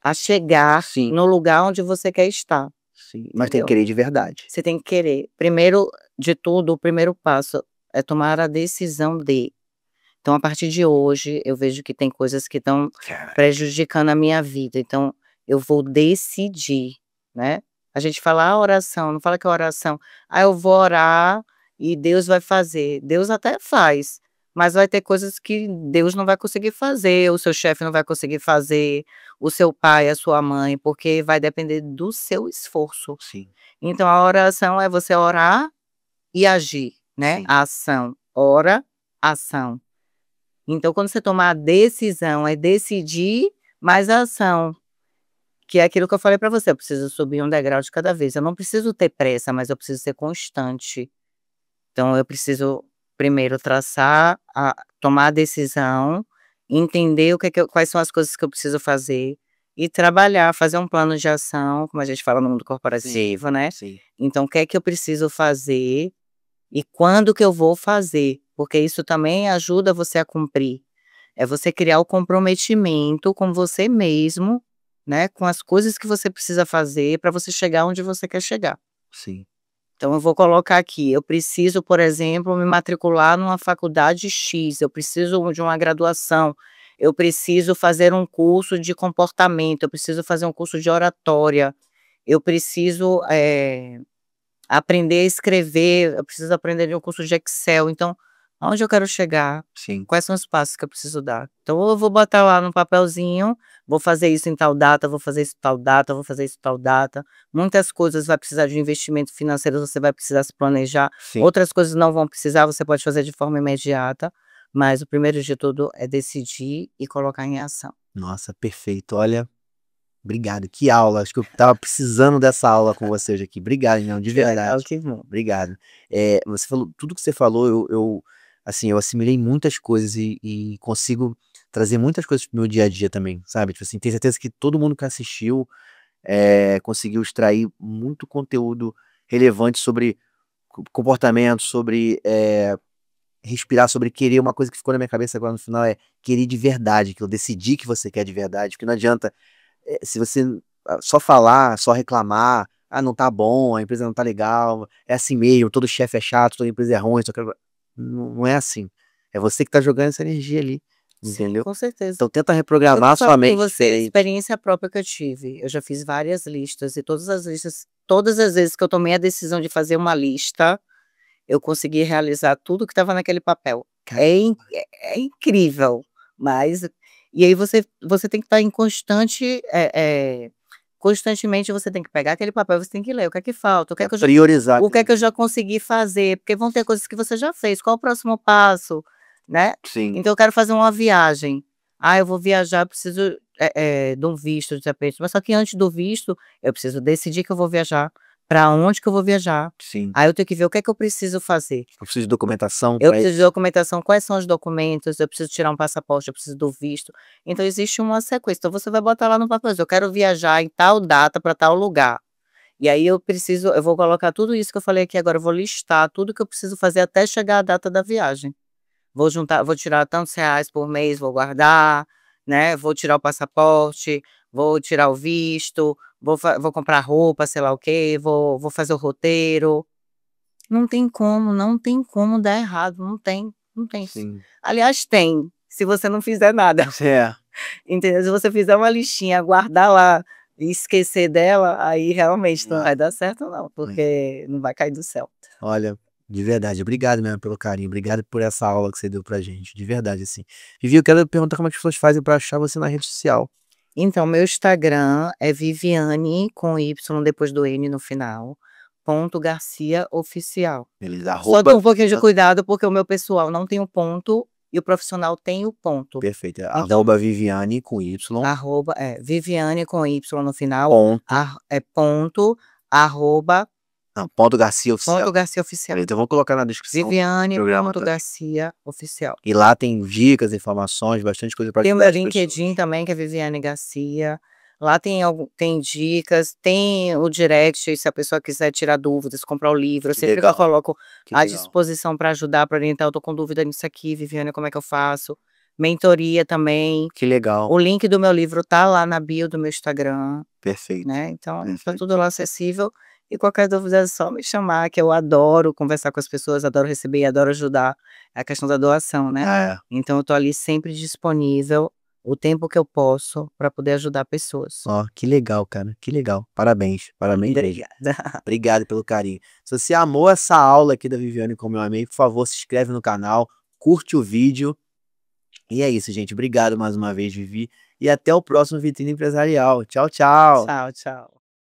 [SPEAKER 2] a chegar
[SPEAKER 1] sim,
[SPEAKER 2] no lugar onde você quer estar,
[SPEAKER 1] sim, mas tem que
[SPEAKER 2] entendeu?
[SPEAKER 1] querer de verdade.
[SPEAKER 2] Você tem que querer. Primeiro de tudo, o primeiro passo é tomar a decisão de. Então, a partir de hoje, eu vejo que tem coisas que estão
[SPEAKER 1] Cara,
[SPEAKER 2] prejudicando a minha vida, então eu vou decidir, né. A gente fala: "Ah, oração", não fala que é oração: "Ah, eu vou orar e Deus vai fazer". Deus até faz, mas vai ter coisas que Deus não vai conseguir fazer, o seu chefe não vai conseguir fazer, o seu pai, a sua mãe, porque vai depender do seu esforço.
[SPEAKER 1] sim,
[SPEAKER 2] Então a oração é você orar e agir, né,
[SPEAKER 1] sim,
[SPEAKER 2] a ação. Ora, ação. Então quando você tomar a decisão, é decidir, mais a ação, que é aquilo que eu falei para você, eu preciso subir um degrau de cada vez, eu não preciso ter pressa, mas eu preciso ser constante. Então eu preciso primeiro tomar a decisão, entender o que é que quais são as coisas que eu preciso fazer, e trabalhar, fazer um plano de ação, como a gente fala no mundo
[SPEAKER 1] sim,
[SPEAKER 2] corporativo, né.
[SPEAKER 1] sim,
[SPEAKER 2] Então o que é que eu preciso fazer e quando que eu vou fazer, porque isso também ajuda você a cumprir. É você criar o comprometimento com você mesmo, né, com as coisas que você precisa fazer para você chegar onde você quer chegar.
[SPEAKER 1] sim,
[SPEAKER 2] Então eu vou colocar aqui, eu preciso, por exemplo, me matricular numa faculdade X, eu preciso de uma graduação, eu preciso fazer um curso de comportamento, eu preciso fazer um curso de oratória, eu preciso, aprender a escrever, eu preciso aprender de um curso de Excel, então, aonde eu quero chegar?
[SPEAKER 1] sim.
[SPEAKER 2] Quais são os passos que eu preciso dar? Então ou eu vou botar lá no papelzinho, vou fazer isso em tal data, vou fazer isso tal data, vou fazer isso tal data. Muitas coisas vai precisar de um investimento financeiro, você vai precisar se planejar,
[SPEAKER 1] Sim.
[SPEAKER 2] outras coisas não vão precisar, você pode fazer de forma imediata, mas o primeiro de tudo é decidir e colocar em ação.
[SPEAKER 1] Nossa, perfeito. Olha, Obrigado, que aula. Acho que eu tava precisando dessa aula com você hoje aqui. Obrigado, não, de
[SPEAKER 2] Que legal,
[SPEAKER 1] verdade.
[SPEAKER 2] que bom.
[SPEAKER 1] Obrigado. Você falou, tudo que você falou, assim, eu assimilei muitas coisas e consigo trazer muitas coisas pro meu dia a dia também, sabe? Tipo assim, tenho certeza que todo mundo que assistiu conseguiu extrair muito conteúdo relevante sobre comportamento, sobre respirar, sobre querer. Uma coisa que ficou na minha cabeça agora no final é querer de verdade, que eu decidi que você quer de verdade, porque não adianta se você só falar, só reclamar, não tá bom, a empresa não tá legal, é assim mesmo, todo chefe é chato, toda empresa é ruim, não é assim. É você que tá jogando essa energia ali,
[SPEAKER 2] Sim,
[SPEAKER 1] entendeu?
[SPEAKER 2] com certeza.
[SPEAKER 1] Então tenta
[SPEAKER 2] Eu vou
[SPEAKER 1] reprogramar
[SPEAKER 2] falar
[SPEAKER 1] sua
[SPEAKER 2] com
[SPEAKER 1] mente
[SPEAKER 2] você,
[SPEAKER 1] diferente.
[SPEAKER 2] experiência própria que eu tive. Eu já fiz várias listas e todas as listas, todas as vezes que eu tomei a decisão de fazer uma lista, eu consegui realizar tudo que estava naquele papel. É incrível, mas e aí você tem que estar em constantemente você tem que pegar aquele papel, você tem que ler o que é que falta,
[SPEAKER 1] Priorizar.
[SPEAKER 2] o que é que eu já consegui fazer, porque vão ter coisas que você já fez, qual o próximo passo, né.
[SPEAKER 1] Sim.
[SPEAKER 2] Então eu quero fazer uma viagem. Eu vou viajar, eu preciso, de um visto de repente, mas só que antes do visto, eu preciso decidir que eu vou viajar, para onde que eu vou viajar.
[SPEAKER 1] Sim.
[SPEAKER 2] Aí eu tenho que ver o que é que eu preciso fazer.
[SPEAKER 1] Eu preciso de documentação
[SPEAKER 2] Eu
[SPEAKER 1] para
[SPEAKER 2] preciso de
[SPEAKER 1] isso.
[SPEAKER 2] documentação, quais são os documentos, eu preciso tirar um passaporte, eu preciso do visto. Então existe uma sequência, então você vai botar lá no papel, eu quero viajar em tal data para tal lugar. E aí eu vou colocar tudo isso que eu falei aqui agora, eu vou listar tudo que eu preciso fazer até chegar a data da viagem. Vou tirar tantos reais por mês, vou guardar, né, vou tirar o passaporte, vou tirar o visto, vou comprar roupa, sei lá o quê, vou fazer o roteiro. Não tem como dar errado, não tem, não tem.
[SPEAKER 1] Sim.
[SPEAKER 2] Aliás tem, se você não fizer nada,
[SPEAKER 1] É.
[SPEAKER 2] entendeu? Se você fizer uma listinha, guardar lá e esquecer dela, aí realmente não vai dar certo não, porque não vai cair do céu.
[SPEAKER 1] Olha, de verdade, obrigado mesmo pelo carinho, obrigado por essa aula que você deu pra gente, de verdade, assim. Vivi, eu quero perguntar como é que as pessoas fazem pra achar você na rede social.
[SPEAKER 2] Então meu Instagram é Viviane, com Y depois do N no final, ponto Garcia Oficial.
[SPEAKER 1] Beleza,
[SPEAKER 2] Só tem um pouquinho de cuidado, porque o meu pessoal não tem o ponto e o profissional tem o ponto.
[SPEAKER 1] Perfeito,
[SPEAKER 2] En
[SPEAKER 1] arroba Viviane com Y,
[SPEAKER 2] Viviane com Y no final,
[SPEAKER 1] ponto,
[SPEAKER 2] ponto, arroba,
[SPEAKER 1] não, ponto Garcia Oficial.
[SPEAKER 2] ponto Garcia Oficial.
[SPEAKER 1] Então vamos colocar na descrição do
[SPEAKER 2] Viviane
[SPEAKER 1] programa
[SPEAKER 2] ponto
[SPEAKER 1] também.
[SPEAKER 2] Garcia Oficial.
[SPEAKER 1] E lá tem dicas, informações, bastante coisa pra
[SPEAKER 2] Tem o
[SPEAKER 1] ajudar
[SPEAKER 2] meu
[SPEAKER 1] as pessoas.
[SPEAKER 2] LinkedIn também, que é Viviane Garcia. Lá tem dicas, tem o direct, se a pessoa quiser tirar dúvidas, comprar o livro, eu
[SPEAKER 1] Que
[SPEAKER 2] sempre
[SPEAKER 1] legal,
[SPEAKER 2] coloco
[SPEAKER 1] que
[SPEAKER 2] à
[SPEAKER 1] legal.
[SPEAKER 2] disposição para ajudar, para orientar. Eu tô com dúvida nisso aqui, Viviane, como é que eu faço? Mentoria também.
[SPEAKER 1] Que legal,
[SPEAKER 2] O link do meu livro tá lá na bio do meu Instagram,
[SPEAKER 1] perfeito,
[SPEAKER 2] né, então tá
[SPEAKER 1] perfeito.
[SPEAKER 2] tudo lá acessível, e qualquer dúvida é só me chamar, que eu adoro conversar com as pessoas, adoro receber, adoro ajudar. É a questão da doação, né.
[SPEAKER 1] É,
[SPEAKER 2] Então eu tô ali sempre disponível, o tempo que eu posso, para poder ajudar pessoas.
[SPEAKER 1] ó, que legal, cara, que legal. Parabéns, parabéns mesmo.
[SPEAKER 2] Obrigada.
[SPEAKER 1] Obrigado pelo carinho. Se você amou essa aula aqui da Viviane como eu amei, por favor, se inscreve no canal, curte o vídeo. E é isso, gente. Obrigado mais uma vez, Vivi. E até o próximo Vitrine Empresarial. Tchau, tchau.
[SPEAKER 2] Tchau, tchau.